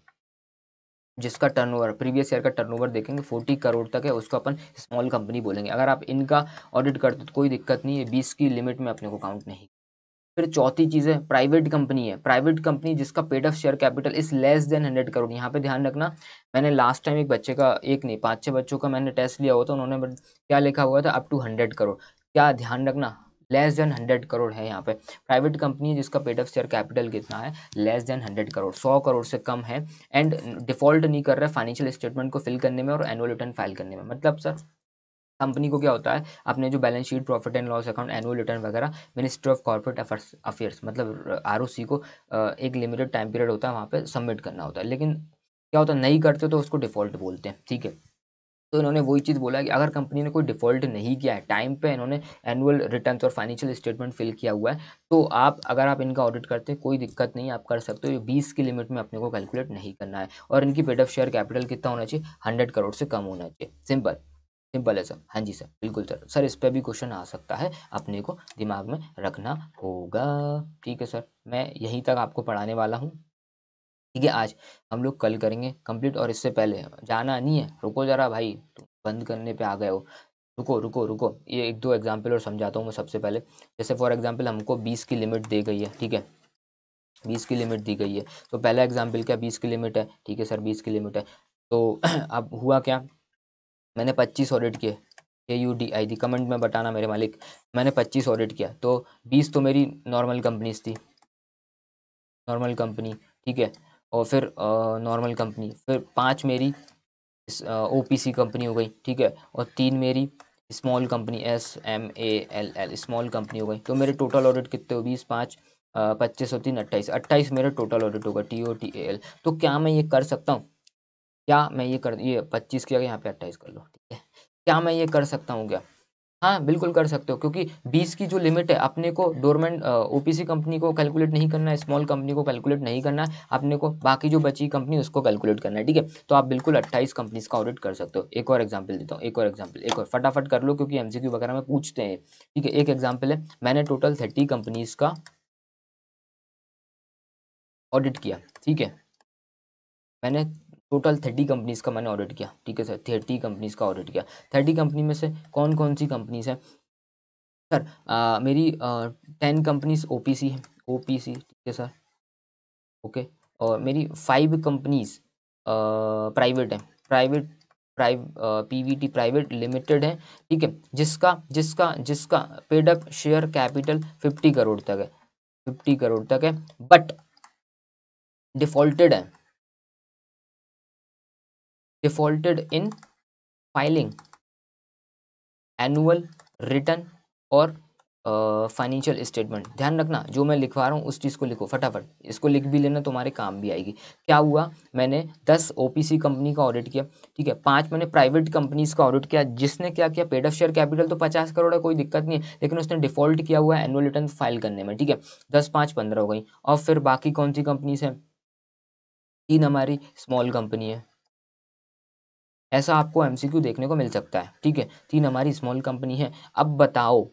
जिसका टर्नओवर, प्रीवियस ईयर का टर्नओवर देखेंगे 40 करोड़ तक है, उसको अपन स्मॉल कंपनी बोलेंगे। अगर आप इनका ऑडिट करते हो तो कोई दिक्कत नहीं है, 20 की लिमिट में अपने को काउंट नहीं। फिर चौथी चीज़ है प्राइवेट कंपनी है। प्राइवेट कंपनी जिसका paid up share capital is less than 100 crore. यहाँ पे ध्यान रखना, मैंने लास्ट टाइम एक बच्चे का, एक नहीं 5-6 बच्चों का मैंने टेस्ट लिया हुआ था, उन्होंने क्या लिखा हुआ था, अप टू 100 करोड़। क्या ध्यान रखना, लेस देन 100 करोड़ है यहाँ पे। प्राइवेट कंपनी है जिसका पेड अप शेयर कैपिटल कितना है, लेस देन 100 करोड़, 100 करोड़ से कम है, एंड डिफॉल्ट नहीं कर रहा है फाइनेंशियल स्टेटमेंट को फिल करने में और एनुअल रिटर्न फाइल करने में। मतलब सर कंपनी को क्या होता है, अपने जो balance sheet, profit and loss account, annual return वगैरह मिनिस्ट्री ऑफ कॉर्पोरेट अफेयर्स, मतलब ROC को एक लिमिटेड टाइम पीरियड होता है वहाँ पे सबमिट करना होता है, लेकिन क्या होता है नहीं करते तो उसको डिफॉल्ट बोलते हैं, ठीक है। तो इन्होंने वही चीज़ बोला कि अगर कंपनी ने कोई डिफॉल्ट नहीं किया है, टाइम पे इन्होंने एनुअल रिटर्न और फाइनेंशियल स्टेटमेंट फिल किया हुआ है, तो आप, अगर आप इनका ऑडिट करते हैं कोई दिक्कत नहीं, आप कर सकते हो। ये 20 की लिमिट में अपने को कैलकुलेट नहीं करना है, और इनकी पेड अप शेयर कैपिटल कितना होना चाहिए, 100 करोड़ से कम होना चाहिए। सिंपल, सिंपल है सर। हाँ जी सर, बिल्कुल सर। सर इस पे भी क्वेश्चन आ सकता है, अपने को दिमाग में रखना होगा, ठीक है सर। मैं यहीं तक आपको पढ़ाने वाला हूँ, ठीक है। आज हम लोग कल करेंगे कंप्लीट, और इससे पहले जाना नहीं है, रुको जरा भाई, तुम बंद करने पे आ गए हो, रुको रुको रुको, ये एक दो एग्जाम्पल और समझाता हूँ मैं सबसे पहले। जैसे फॉर एग्जाम्पल हमको 20 की लिमिट दी गई है, ठीक है, 20 की लिमिट दी गई है, तो पहला एग्जाम्पल क्या, 20 की लिमिट है, ठीक है सर, 20 की लिमिट है। तो अब हुआ क्या, मैंने 25 ऑडिट किए, AUDI थी, कमेंट में बताना मेरे मालिक, मैंने 25 ऑडिट किया, तो 20 तो मेरी नॉर्मल कंपनीज थी, नॉर्मल कंपनी, ठीक है। और फिर नॉर्मल कंपनी, फिर 5 मेरी OPC कंपनी हो गई, ठीक है, और 3 मेरी small company, SMALL small company हो गई। तो मेरे टोटल ऑडिट कितने हो, 20 5 25 और 3 28, 28 मेरे टोटल ऑडिट होगा, TOTAL। तो क्या मैं ये कर सकता हूँ, क्या मैं ये 25 किया, यहाँ पे 28 कर लो, ठीक है, क्या मैं ये कर सकता हूँ क्या, हाँ बिल्कुल कर सकते हो, क्योंकि 20 की जो लिमिट है अपने को डोरमेंट ओपीसी कंपनी को कैलकुलेट नहीं करना है, स्मॉल कंपनी को कैलकुलेट नहीं करना है, अपने को बाकी जो बची कंपनी उसको कैलकुलेट करना है, ठीक है। तो आप बिल्कुल 28 कंपनीज का ऑडिट कर सकते हो। एक और एग्जाम्पल देता हूँ, एक और एग्जाम्पल, एक और फटाफट कर लो क्योंकि एमसीक्यू वगैरह में पूछते हैं, ठीक है। एक एग्जाम्पल है, मैंने टोटल 30 कंपनीज का ऑडिट किया, ठीक है। मैंने टोटल 30 कंपनीज का मैंने ऑडिट किया, ठीक है सर, 30 कंपनीज का ऑडिट किया। 30 कंपनी में से कौन कौन सी कंपनीज है सर? मेरी 10 कंपनीज ओपीसी है, ओपीसी, ठीक है सर, ओके। और मेरी 5 कंपनीज प्राइवेट है, प्राइवेट पीवीटी प्राइवेट लिमिटेड है, ठीक है, जिसका जिसका जिसका paid up share capital 50 crore तक है, 50 करोड़ तक है, बट डिफॉल्टेड है, defaulted in filing annual return और फाइनेंशियल स्टेटमेंट। ध्यान रखना जो मैं लिखवा रहा हूँ उस चीज़ को लिखो फटाफट, इसको लिख भी लेना, तुम्हारे काम भी आएगी। क्या हुआ, मैंने 10 ओपीसी कंपनी का ऑडिट किया, ठीक है, 5 मैंने प्राइवेट कंपनीज का ऑडिट किया, जिसने क्या किया, पेड अप शेयर कैपिटल तो 50 करोड़ है, कोई दिक्कत नहीं है, लेकिन उसने डिफॉल्ट किया हुआ है एनुअल रिटर्न फाइल करने में, ठीक है। 10 5 15 हो गई। और फिर बाकी कौन सी कंपनीज है? 3 हमारी स्मॉल कंपनी है, ऐसा आपको एमसीक्यू देखने को मिल सकता है, ठीक है। 3 हमारी स्मॉल कंपनी है। अब बताओ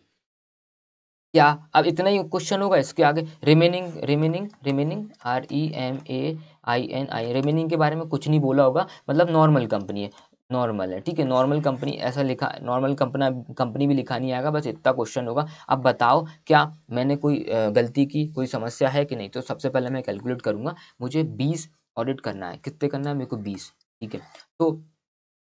क्या, अब इतना ही क्वेश्चन होगा, इसके आगे remaining, remaining, remaining, REMAINI, remaining के बारे में कुछ नहीं बोला होगा, मतलब नॉर्मल कंपनी है, नॉर्मल है, ठीक है, नॉर्मल कंपनी ऐसा लिखा, नॉर्मल कंपनी, कंपनी भी लिखा नहीं आएगा, बस इतना क्वेश्चन होगा। अब बताओ क्या मैंने कोई गलती की, कोई समस्या है कि नहीं? तो सबसे पहले मैं कैलकुलेट करूंगा, मुझे 20 ऑडिट करना है, कितने करना है मेरे को? 20, ठीक है। तो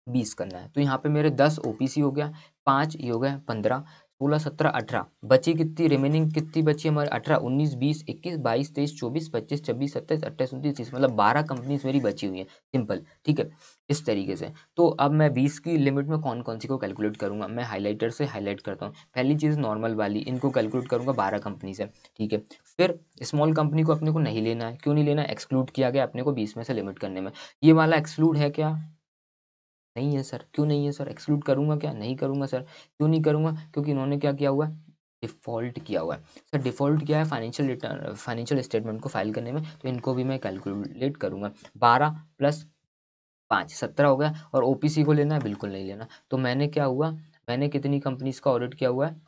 20 करना है, तो यहाँ पे मेरे 10 ओपीसी हो गया, 5 ये हो गया, 15, 16, 17, 18, बची कितनी रिमेनिंग, कितनी बची हमारे? 18, 19, 20, 21, 22, 23, 24, 25, 26, 27, 28, 29, 30, मतलब 12 कंपनीज मेरी बची हुई है, सिंपल, ठीक है, इस तरीके से। तो अब मैं 20 की लिमिट में कौन कौन सी को कैलकुलेट करूंगा, मैं हाईलाइटर से हाईलाइट करता हूँ। पहली चीज़ नॉर्मल वाली, इनको कैलकुलेट करूंगा, 12 कंपनी से, ठीक है। फिर स्मॉल कंपनी को अपने को नहीं लेना है, क्यों नहीं लेना? एक्सक्लूड किया गया अपने को 20 में से लिमिट करने में। ये वाला एक्सक्लूड है क्या? नहीं है सर। क्यों नहीं है सर? एक्सक्लूड करूंगा क्या? नहीं करूंगा सर। क्यों नहीं करूंगा? क्योंकि इन्होंने क्या किया हुआ है? डिफॉल्ट किया हुआ है सर। डिफॉल्ट किया है फाइनेंशियल रिटर्न, फाइनेंशियल स्टेटमेंट को फाइल करने में, तो इनको भी मैं कैलकुलेट करूंगा। 12 प्लस 5 17 हो गया। और ओपीसी को लेना है? बिल्कुल नहीं लेना। तो मैंने क्या हुआ, मैंने कितनी कंपनीज का ऑडिट किया हुआ है?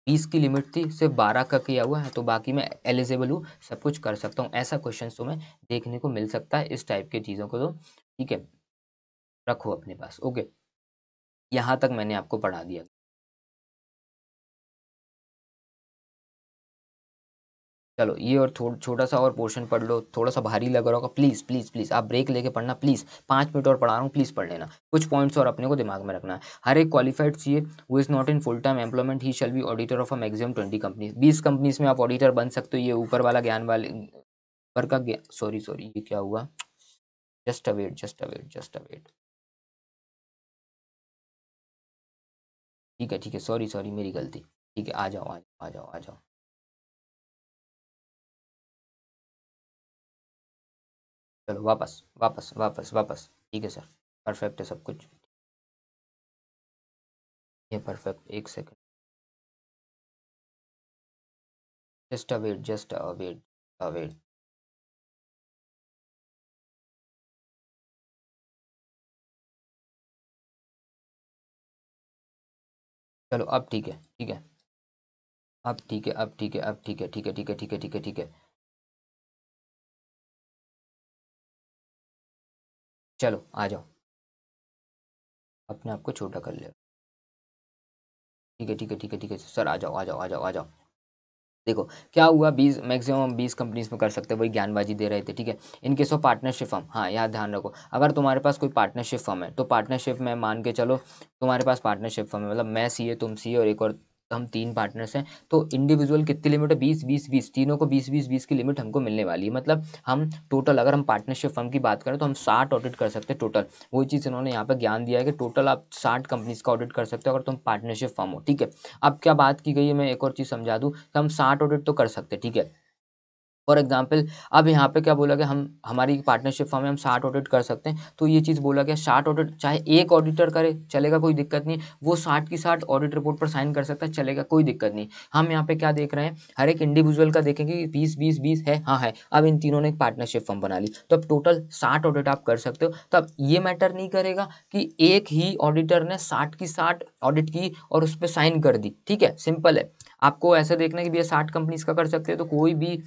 20 की लिमिट थी, सिर्फ 12 का किया हुआ है, तो बाकी मैं एलिजिबल हूँ, सब कुछ कर सकता हूँ। ऐसा क्वेश्चन तुम्हें देखने को मिल सकता है, इस टाइप की चीज़ों को, तो ठीक है, रखो अपने पास, ओके। यहाँ तक मैंने आपको पढ़ा दिया। चलो ये और छोटा सा और पोर्शन पढ़ लो, थोड़ा सा भारी लग रहा होगा, प्लीज़ प्लीज़ प्लीज़ आप ब्रेक लेके पढ़ना, प्लीज़ 5 मिनट और पढ़ा रहा हूँ, प्लीज़ पढ़ लेना। कुछ पॉइंट्स और अपने को दिमाग में रखना है। हर एक qualified CA who is not in full time employment he shall be auditor of a maximum 20 companies. 20 companies में आप ऑडिटर बन सकते हो, ये ऊपर वाला ज्ञान वाले, ऊपर का ज्ञान, सॉरी सॉरी, ये क्या हुआ? Just a wait, just a wait, just a wait, ठीक है, सॉरी सॉरी, मेरी गलती, ठीक है, आ जाओ आ जाओ आ जाओ आ जाओ। चलो वापस वापस वापस वापस, ठीक है सर, परफेक्ट है सब कुछ, ये परफेक्ट, एक second, just a wait, just a wait, a wait. चलो अब ठीक है, ठीक है, अब ठीक है, अब ठीक है, अब ठीक है, ठीक है, ठीक है, ठीक है, ठीक है, ठीक है। चलो आ जाओ, अपने आप को छोटा कर ले, ठीक है, ठीक है, ठीक है, ठीक है सर, आ जाओ आ जाओ आ जाओ आ जाओ। देखो क्या हुआ, 20 मैक्सिमम 20 कंपनीज में कर सकते हैं, वही ज्ञानबाजी दे रहे थे, ठीक है। इनके सो पार्टनरशिप फर्म, हाँ याद ध्यान रखो, अगर तुम्हारे पास कोई पार्टनरशिप फर्म है, तो पार्टनरशिप में मान के चलो तुम्हारे पास पार्टनरशिप फर्म है, मतलब मैं सीए, तुम सीए और एक और, हम 3 पार्टनर्स हैं। तो इंडिविजुअल कितनी लिमिट है? 20 20 20, तीनों को 20 20 20 की लिमिट हमको मिलने वाली है, मतलब हम टोटल, अगर हम पार्टनरशिप फर्म की बात करें तो हम 60 ऑडिट कर सकते हैं टोटल। वही चीज़ इन्होंने यहाँ पे ज्ञान दिया है कि टोटल आप 60 कंपनीज का ऑडिट कर सकते हो अगर तुम पार्टनरशिप फर्म हो, ठीक है। अब क्या बात की गई है, मैं एक और चीज़ समझा दूँ कि हम 60 ऑडिट तो कर सकते हैं, ठीक है, फॉर एग्जाम्पल अब यहाँ पे क्या बोला गया, हम हमारी पार्टनरशिप फर्म में हम 60 ऑडिट कर सकते हैं, तो ये चीज़ बोला गया 60 ऑडिट चाहे एक ऑडिटर करे चलेगा, कोई दिक्कत नहीं, वो 60 की 60 ऑडिट रिपोर्ट पर साइन कर सकता है, चलेगा, कोई दिक्कत नहीं। हम यहाँ पे क्या देख रहे हैं, हर एक इंडिविजुअल का देखेंगे कि 20 20 20 है, हाँ है। अब इन तीनों ने एक पार्टनरशिप फर्म बना ली, तो अब टोटल 60 ऑडिट आप कर सकते हो। तब ये मैटर नहीं करेगा कि एक ही ऑडिटर ने 60 की 60 ऑडिट की और उस पर साइन कर दी, ठीक है, सिंपल है। आपको ऐसा देखना है कि भैया 60 कंपनीज का कर सकते हैं, तो कोई भी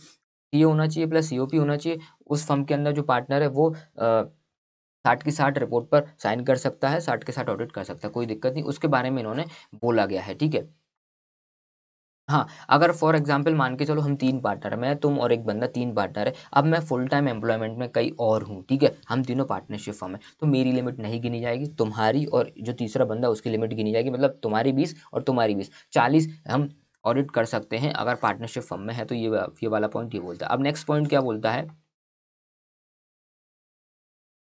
सीए होना चाहिए प्लस सीओपी होना चाहिए, उस फर्म के अंदर जो पार्टनर है वो 60 की 60 रिपोर्ट पर साइन कर सकता है, 60 के 60 ऑडिट कर सकता है, कोई दिक्कत नहीं, उसके बारे में इन्होंने बोला गया है, ठीक है। हाँ, अगर फॉर एग्जांपल मान के चलो हम 3 पार्टनर है, मैं तुम और एक बंदा, 3 पार्टनर है, अब मैं फुल टाइम एम्प्लॉयमेंट में कहीं और हूँ, ठीक है, हम तीनों पार्टनरशिप फर्म है, तो मेरी लिमिट नहीं गिनी जाएगी, तुम्हारी और जो तीसरा बंदा उसकी लिमिट गिनी जाएगी, मतलब तुम्हारी 20 और तुम्हारी 20, 40 हम ऑडिट कर सकते हैं अगर पार्टनरशिप फर्म में है, तो ये वाला पॉइंट ये बोलता है। अब नेक्स्ट पॉइंट क्या बोलता है,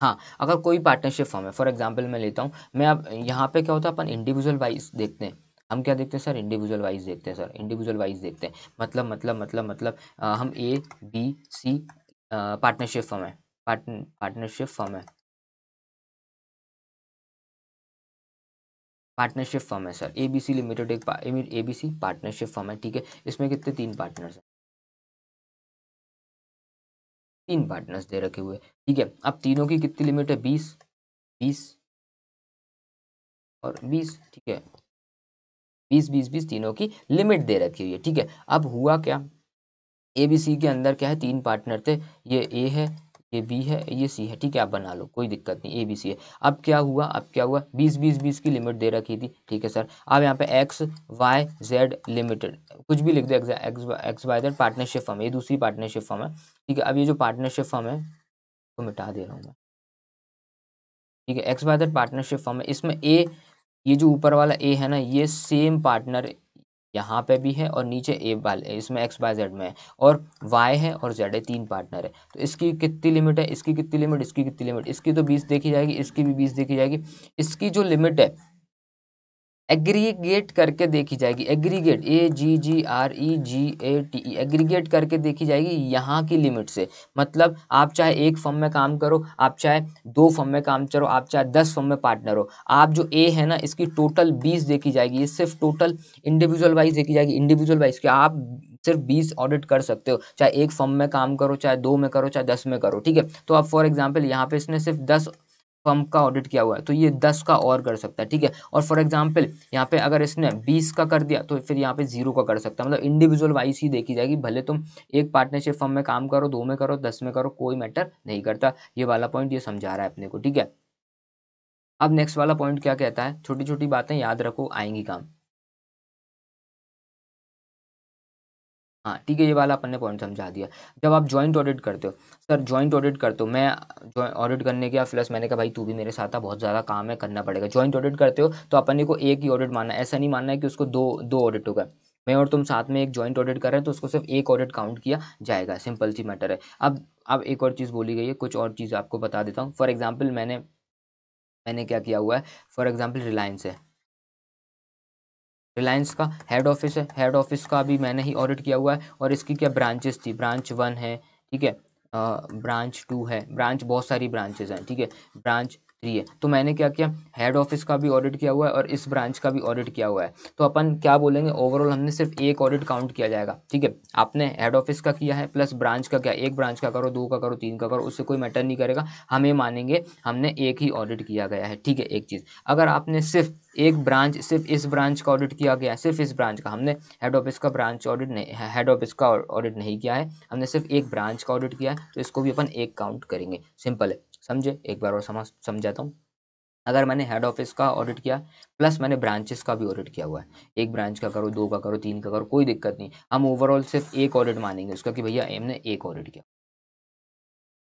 हाँ, अगर कोई पार्टनरशिप फर्म है, फॉर एग्जांपल मैं लेता हूँ, मैं अब यहाँ पे क्या होता है, अपन इंडिविजुअल वाइज देखते हैं, हम क्या देखते हैं सर, इंडिविजुअल वाइज देखते हैं सर, इंडिविजुअल वाइज देखते हैं, मतलब हम A B C partnership firm है, पार्टनरशिप फर्म है, पार्टनरशिप फर्म है sir, A B C limited एक A B C partnership firm है, ठीक है, इसमें कितने 3 पार्टनर्स हैं, 3 पार्टनर्स दे रखे हुए, ठीक है, अब तीनों की कितनी लिमिट है, 20 20 और 20, ठीक है, 20 20 20 तीनों की लिमिट दे रखी हुई है, ठीक है। अब हुआ क्या, ए बी सी के अंदर क्या है, 3 पार्टनर थे, ये ए है, ये बी है, ये सी है, ठीक है, आप बना लो, कोई दिक्कत नहीं, ए बी सी है। अब क्या हुआ 20 20 20 की लिमिट दे रखी थी, ठीक है सर। अब यहाँ पे एक्स वाई जेड लिमिटेड कुछ भी लिख दो, X Y Z partnership firm, ये दूसरी पार्टनरशिप फर्म है, ठीक है। अब ये जो पार्टनरशिप फर्म है तो मिटा दे रहा हूँ मैं, ठीक है, X Y Z partnership firm है, इसमें ए, ये जो ऊपर वाला ए है ना, ये सेम पार्टनर यहाँ पे भी है और नीचे ए वाले इसमें एक्स वाई जेड में है, और वाई है और जेड है, 3 पार्टनर है, तो इसकी कितनी लिमिट है, इसकी कितनी लिमिट, इसकी कितनी लिमिट, इसकी तो 20 देखी जाएगी, इसकी भी 20 देखी जाएगी, इसकी जो लिमिट है एग्रीगेट करके देखी जाएगी, एग्रीगेट AGGREGATE एग्रीगेट करके देखी जाएगी यहाँ की लिमिट से। मतलब आप चाहे एक फर्म में काम करो, आप चाहे 2 फर्म में काम करो, आप चाहे 10 फर्म में पार्टनर हो, आप जो ए है ना इसकी टोटल 20 देखी जाएगी, ये सिर्फ टोटल इंडिविजुअल वाइज देखी जाएगी, इंडिविजुअल वाइज क्या आप सिर्फ 20 ऑडिट कर सकते हो, चाहे एक फर्म में काम करो, चाहे 2 में करो, चाहे 10 में करो, ठीक है। तो अब फॉर एग्जाम्पल यहाँ पे इसने सिर्फ 10 फर्म का ऑडिट किया हुआ है, तो ये 10 का और कर सकता है, ठीक है। और फॉर एग्जांपल यहाँ पे अगर इसने 20 का कर दिया तो फिर यहाँ पे 0 का कर सकता है, मतलब इंडिविजुअल वाइज ही देखी जाएगी, भले तुम एक पार्टनरशिप फर्म में काम करो, 2 में करो, 10 में करो, कोई मैटर नहीं करता। ये वाला पॉइंट ये समझा रहा है अपने को, ठीक है। अब नेक्स्ट वाला पॉइंट क्या कहता है, छोटी छोटी बातें याद रखो, आएंगी काम। हाँ ठीक है, ये वाला अपन ने पॉइंट समझा दिया। जब आप जॉइंट ऑडिट करते हो, सर जॉइंट ऑडिट करते हो, मैं ऑडिट करने गया, प्लस मैंने कहा भाई तू भी मेरे साथ आ, बहुत ज़्यादा काम है, करना पड़ेगा। जॉइंट ऑडिट करते हो तो अपन को एक ही ऑडिट मानना है, ऐसा नहीं मानना है कि उसको दो दो ऑडिट होगा। मैं और तुम साथ में एक जॉइंट ऑडिट कर रहे हैं तो उसको सिर्फ एक ऑडिट काउंट किया जाएगा, सिंपल सी मैटर है। अब एक और चीज़ बोली गई है, कुछ और चीज़ आपको बता देता हूँ। फॉर एग्जाम्पल मैंने मैंने क्या किया हुआ है, फॉर एग्जाम्पल रिलायंस है, रिलायंस का हेड ऑफिस है, हेड ऑफिस का भी मैंने ही ऑडिट किया हुआ है, और इसकी क्या ब्रांचेस थी, ब्रांच 1 है, ठीक है, ब्रांच 2 है, ब्रांच बहुत सारी ब्रांचेस हैं, ठीक है, ब्रांच 3 है। तो मैंने क्या किया, हेड ऑफिस का भी ऑडिट किया हुआ है और इस ब्रांच का भी ऑडिट किया हुआ है, तो अपन क्या बोलेंगे, ओवरऑल हमने सिर्फ एक ऑडिट काउंट किया जाएगा, ठीक है। आपने हेड ऑफिस का किया है प्लस ब्रांच का, क्या एक ब्रांच का करो, 2 का करो, 3 का करो, उससे कोई मैटर नहीं करेगा, हम ये मानेंगे हमने एक ही ऑडिट किया गया है, ठीक है। एक चीज़, अगर आपने सिर्फ एक ब्रांच, सिर्फ इस ब्रांच का ऑडिट किया गया है, सिर्फ इस ब्रांच का, हमने हेड ऑफिस का ब्रांच ऑडिट नहीं, हेड ऑफिस का ऑडिट नहीं किया है, हमने सिर्फ एक ब्रांच का ऑडिट किया है, तो इसको भी अपन एक काउंट करेंगे, सिंपल है। समझे, एक बार और समझाता हूँ। अगर मैंने हेड ऑफिस का ऑडिट किया प्लस मैंने ब्रांचेस का भी ऑडिट किया हुआ है, एक ब्रांच का करो, 2 का करो, 3 का करो, कोई दिक्कत नहीं, हम ओवरऑल सिर्फ एक ऑडिट मानेंगे उसका कि भैया हमने एक ऑडिट किया।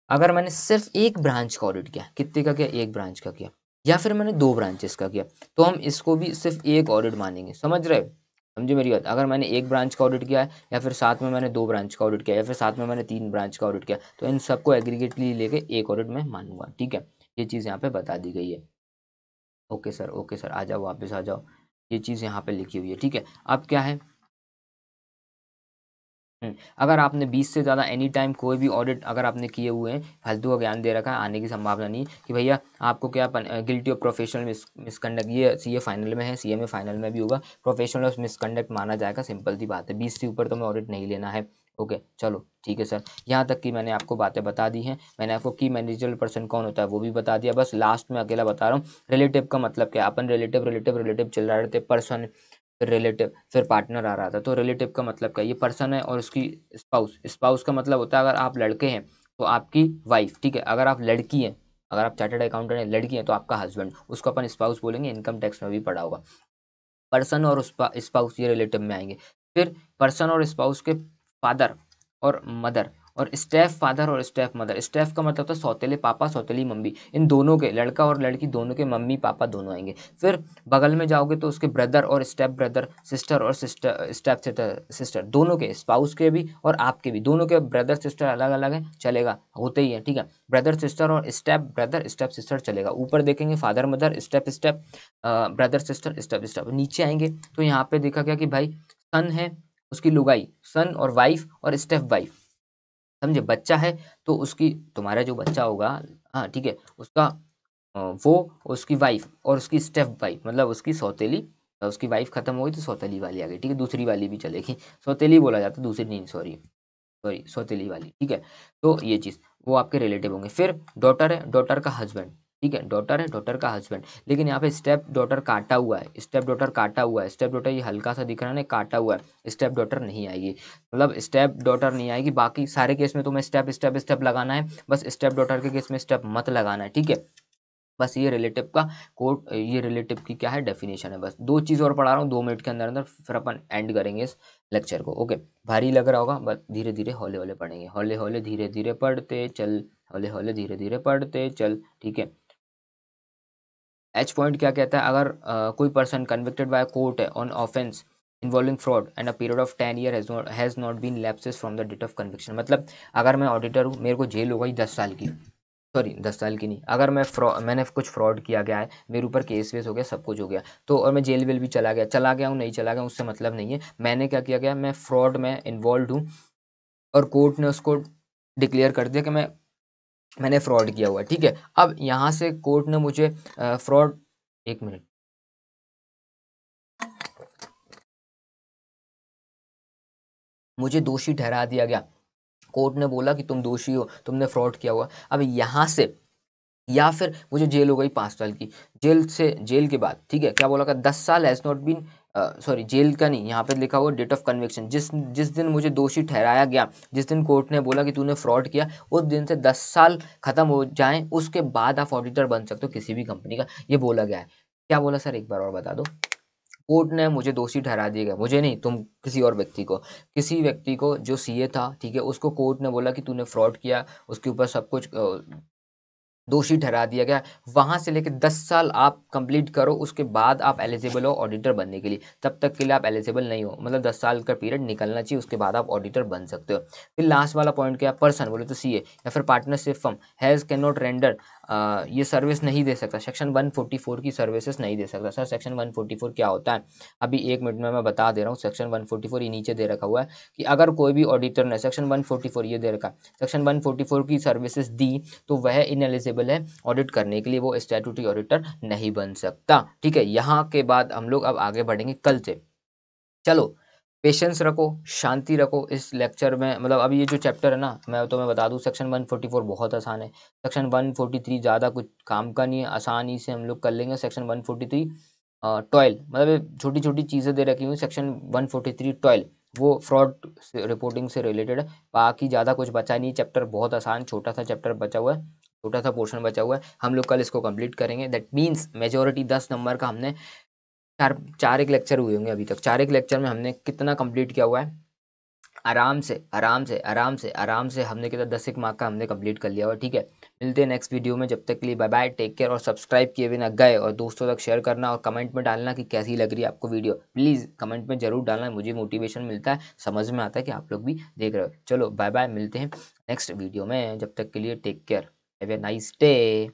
अगर मैंने सिर्फ एक ब्रांच का ऑडिट किया, कितने का किया, एक ब्रांच का किया, या फिर मैंने 2 ब्रांचेस का किया, तो हम इसको भी सिर्फ एक ऑडिट मानेंगे, समझ रहे हो? समझे मेरी बात? अगर मैंने एक ब्रांच का ऑडिट किया है, या फिर साथ में मैंने 2 ब्रांच का ऑडिट किया, या फिर साथ में मैंने 3 ब्रांच का ऑडिट किया, तो इन सबको एग्रीगेटली लेके एक ऑडिट में मानूंगा, ठीक है। ये चीज़ यहाँ पे बता दी गई है। ओके सर, आ जाओ, वापस आ जाओ, ये चीज़ यहाँ पे लिखी हुई है, ठीक है। अब क्या है, अगर आपने 20 से ज़्यादा एनी टाइम कोई भी ऑडिट अगर आपने किए हुए हैं, फालतू का ज्ञान दे रखा है, आने की संभावना नहीं है कि भैया आपको क्या गिल्टी ऑफ प्रोफेशनल मिसकंडक्ट, ये सीए फाइनल में है, सीए में फाइनल में भी होगा, प्रोफेशनल ऑफ मिसकंडक्ट माना जाएगा। सिंपल सी बात है, 20 से ऊपर तो मैं ऑडिट नहीं लेना है। ओके चलो ठीक है सर, यहाँ तक कि मैंने आपको बातें बता दी हैं। मैंने आपको की मैनेजरल पर्सन कौन होता है वो भी बता दिया। बस लास्ट में अकेला बता रहा हूँ रिलेटिव का मतलब क्या। अपन रिलेटिव रिलेटिव रिलेटिव चल रहे थे, पर्सन फिर रिलेटिव फिर पार्टनर आ रहा था। तो रिलेटिव का मतलब क्या, ये पर्सन है और उसकी स्पाउस। स्पाउस का मतलब होता है अगर आप लड़के हैं तो आपकी वाइफ, ठीक है। अगर आप लड़की हैं, अगर आप चार्टर्ड अकाउंटेंट हैं, लड़की हैं तो आपका हस्बैंड, उसको अपन स्पाउस बोलेंगे। इनकम टैक्स में भी पढ़ा होगा। पर्सन और स्पाउस ये रिलेटिव में आएंगे। फिर पर्सन और स्पाउस के फादर और मदर, और स्टेप फादर और स्टेप मदर। स्टेप का मतलब होता है सौतेले पापा सौतेली मम्मी, इन दोनों के, लड़का और लड़की दोनों के मम्मी पापा दोनों आएंगे। फिर बगल में जाओगे तो उसके ब्रदर और स्टेप ब्रदर, सिस्टर और स्टेप सिस्टर, दोनों के, स्पाउस के भी और आपके भी, दोनों के ब्रदर सिस्टर अलग अलग है, चलेगा, होते ही है, ठीक है। ब्रदर सिस्टर और स्टेप ब्रदर स्टेप सिस्टर चलेगा। ऊपर देखेंगे father mother step step brother sister step step. नीचे आएंगे तो यहाँ पे देखा गया कि भाई सन है, उसकी लुगाई, सन और वाइफ और स्टेप वाइफ, समझे। बच्चा है तो उसकी, तुम्हारा जो बच्चा होगा, हाँ ठीक है, उसका वो, उसकी वाइफ और उसकी स्टेप वाइफ, मतलब उसकी सौतेली, उसकी वाइफ खत्म हो गई तो सौतेली वाली आ गई, ठीक है। दूसरी वाली भी चलेगी, सौतेली बोला जाता है, दूसरी नहीं, सॉरी सॉरी, सौतेली वाली, ठीक है। तो ये चीज़ वो आपके रिलेटिव होंगे। फिर डॉटर है, डॉटर का हस्बैंड, ठीक है। डॉटर है, डॉटर का हस्बैंड, लेकिन यहाँ पे स्टेप डॉटर काटा हुआ है, स्टेप डॉटर काटा हुआ है। स्टेप डॉटर ये हल्का सा दिख रहा है ना, काटा हुआ है, स्टेप डॉटर नहीं आएगी, मतलब स्टेप डॉटर नहीं आएगी। बाकी सारे केस में तुम्हें स्टेप स्टेप स्टेप लगाना है, बस स्टेप डॉटर के केस में स्टेप मत लगाना है, ठीक है। बस ये रिलेटिव का कोड, ये रिलेटिव की क्या है डेफिनेशन है। बस दो चीज़ और पढ़ा रहा हूँ 2 मिनट के अंदर अंदर, फिर अपन एंड करेंगे इस लेक्चर को। ओके, भारी लग रहा होगा, बस धीरे धीरे हौले हौले पढ़ेंगे, हौले हौले धीरे धीरे पढ़ते चल, हौले हौले धीरे धीरे पढ़ते चल, ठीक है। एच पॉइंट क्या कहता है, अगर कोई पर्सन कन्विक्टेड बाय कोर्ट है on offence involving fraud and a period of 10 year has not been lapses from the date of conviction, मतलब अगर मैं ऑडिटर हूँ, मेरे को जेल हो गई 10 साल की, सॉरी 10 साल की नहीं, अगर मैंने कुछ फ्रॉड किया गया है, मेरे ऊपर केस वेस हो गया, सब कुछ हो गया, तो और मैं जेल वेल भी चला गया हूँ, नहीं चला गया, उससे मतलब नहीं है। मैंने क्या किया गया, मैं फ्रॉड में इन्वॉल्व हूँ और कोर्ट ने उसको डिक्लेयर कर दिया कि मैंने फ्रॉड किया हुआ है, ठीक है। अब यहाँ से कोर्ट ने मुझे फ्रॉड, एक मिनट, मुझे दोषी ठहरा दिया गया, कोर्ट ने बोला कि तुम दोषी हो, तुमने फ्रॉड किया हुआ। अब यहाँ से, या फिर मुझे जेल हो गई 5 साल की, जेल के बाद, ठीक है, क्या बोला का 10 साल has not been, sorry jail का नहीं, यहाँ पे लिखा हुआ डेट ऑफ कन्विक्शन, जिस जिस दिन मुझे दोषी ठहराया गया, जिस दिन कोर्ट ने बोला कि तूने फ्रॉड किया, उस दिन से 10 साल खत्म हो जाएं, उसके बाद आप ऑडिटर बन सकते हो किसी भी कंपनी का, ये बोला गया है। क्या बोला सर, एक बार और बता दो। कोर्ट ने मुझे दोषी ठहरा दिया गया, मुझे नहीं, तुम किसी और व्यक्ति को, किसी व्यक्ति को जो सीए था, ठीक है, उसको कोर्ट ने बोला कि तूने फ्रॉड किया, उसके ऊपर सब कुछ दोषी ठहरा दिया गया। वहां से लेकर 10 साल आप कंप्लीट करो, उसके बाद आप एलिजिबल हो ऑडिटर बनने के लिए, तब तक के लिए आप एलिजिबल नहीं हो, मतलब 10 साल का पीरियड निकलना चाहिए, उसके बाद आप ऑडिटर बन सकते हो। फिर लास्ट वाला पॉइंट क्या, पर्सन बोले तो सीए या फिर partnership firm has can not render, ये सर्विस नहीं दे सकता, सेक्शन 144 की सर्विसेज नहीं दे सकता। सर सेक्शन 144 क्या होता है, अभी 1 मिनट में मैं बता दे रहा हूँ। सेक्शन 144 ये नीचे दे रखा हुआ है कि अगर कोई भी ऑडिटर ने सेक्शन 144 ये दे रखा है, सेक्शन 144 की सर्विसेज दी तो वह इनएलिजिबल है ऑडिट करने के लिए, वो स्टैट्यूटरी ऑडिटर नहीं बन सकता, ठीक है। यहाँ के बाद हम लोग अब आगे बढ़ेंगे कल से। चलो, पेशेंस रखो, शांति रखो इस लेक्चर में, मतलब अभी ये जो चैप्टर है ना, मैं तो मैं बता दूं, सेक्शन 144 बहुत आसान है, सेक्शन 143 ज़्यादा कुछ काम का नहीं है, आसानी से हम लोग कर लेंगे। सेक्शन 143 टॉयल, मतलब छोटी छोटी चीज़ें दे रखी हुई। सेक्शन 143 टॉयल वो फ्रॉड रिपोर्टिंग से रिलेटेड है, बाकी ज़्यादा कुछ बचा नहीं, चैप्टर बहुत आसान, छोटा सा चैप्टर बचा हुआ है, छोटा सा पोर्शन बचा हुआ है, हम लोग कल इसको कंप्लीट करेंगे। दैट मीन्स मेजोरिटी 10 नंबर का हमने, चार चार एक लेक्चर हुए होंगे अभी तक, चार एक लेक्चर में हमने कितना कंप्लीट किया हुआ है, आराम से आराम से आराम से आराम से हमने कितना 10 एक मार्क का हमने कंप्लीट कर लिया हुआ, ठीक है। मिलते हैं नेक्स्ट वीडियो में, जब तक के लिए बाय बाय, टेक केयर, और सब्सक्राइब किए बिना गए और दोस्तों तक शेयर करना, और कमेंट में डालना कि कैसी लग रही है आपको वीडियो, प्लीज़ कमेंट में जरूर डालना, मुझे मोटिवेशन मिलता है, समझ में आता है कि आप लोग भी देख रहे हो। चलो बाय बाय, मिलते हैं नेक्स्ट वीडियो में, जब तक के लिए take care, have a nice day.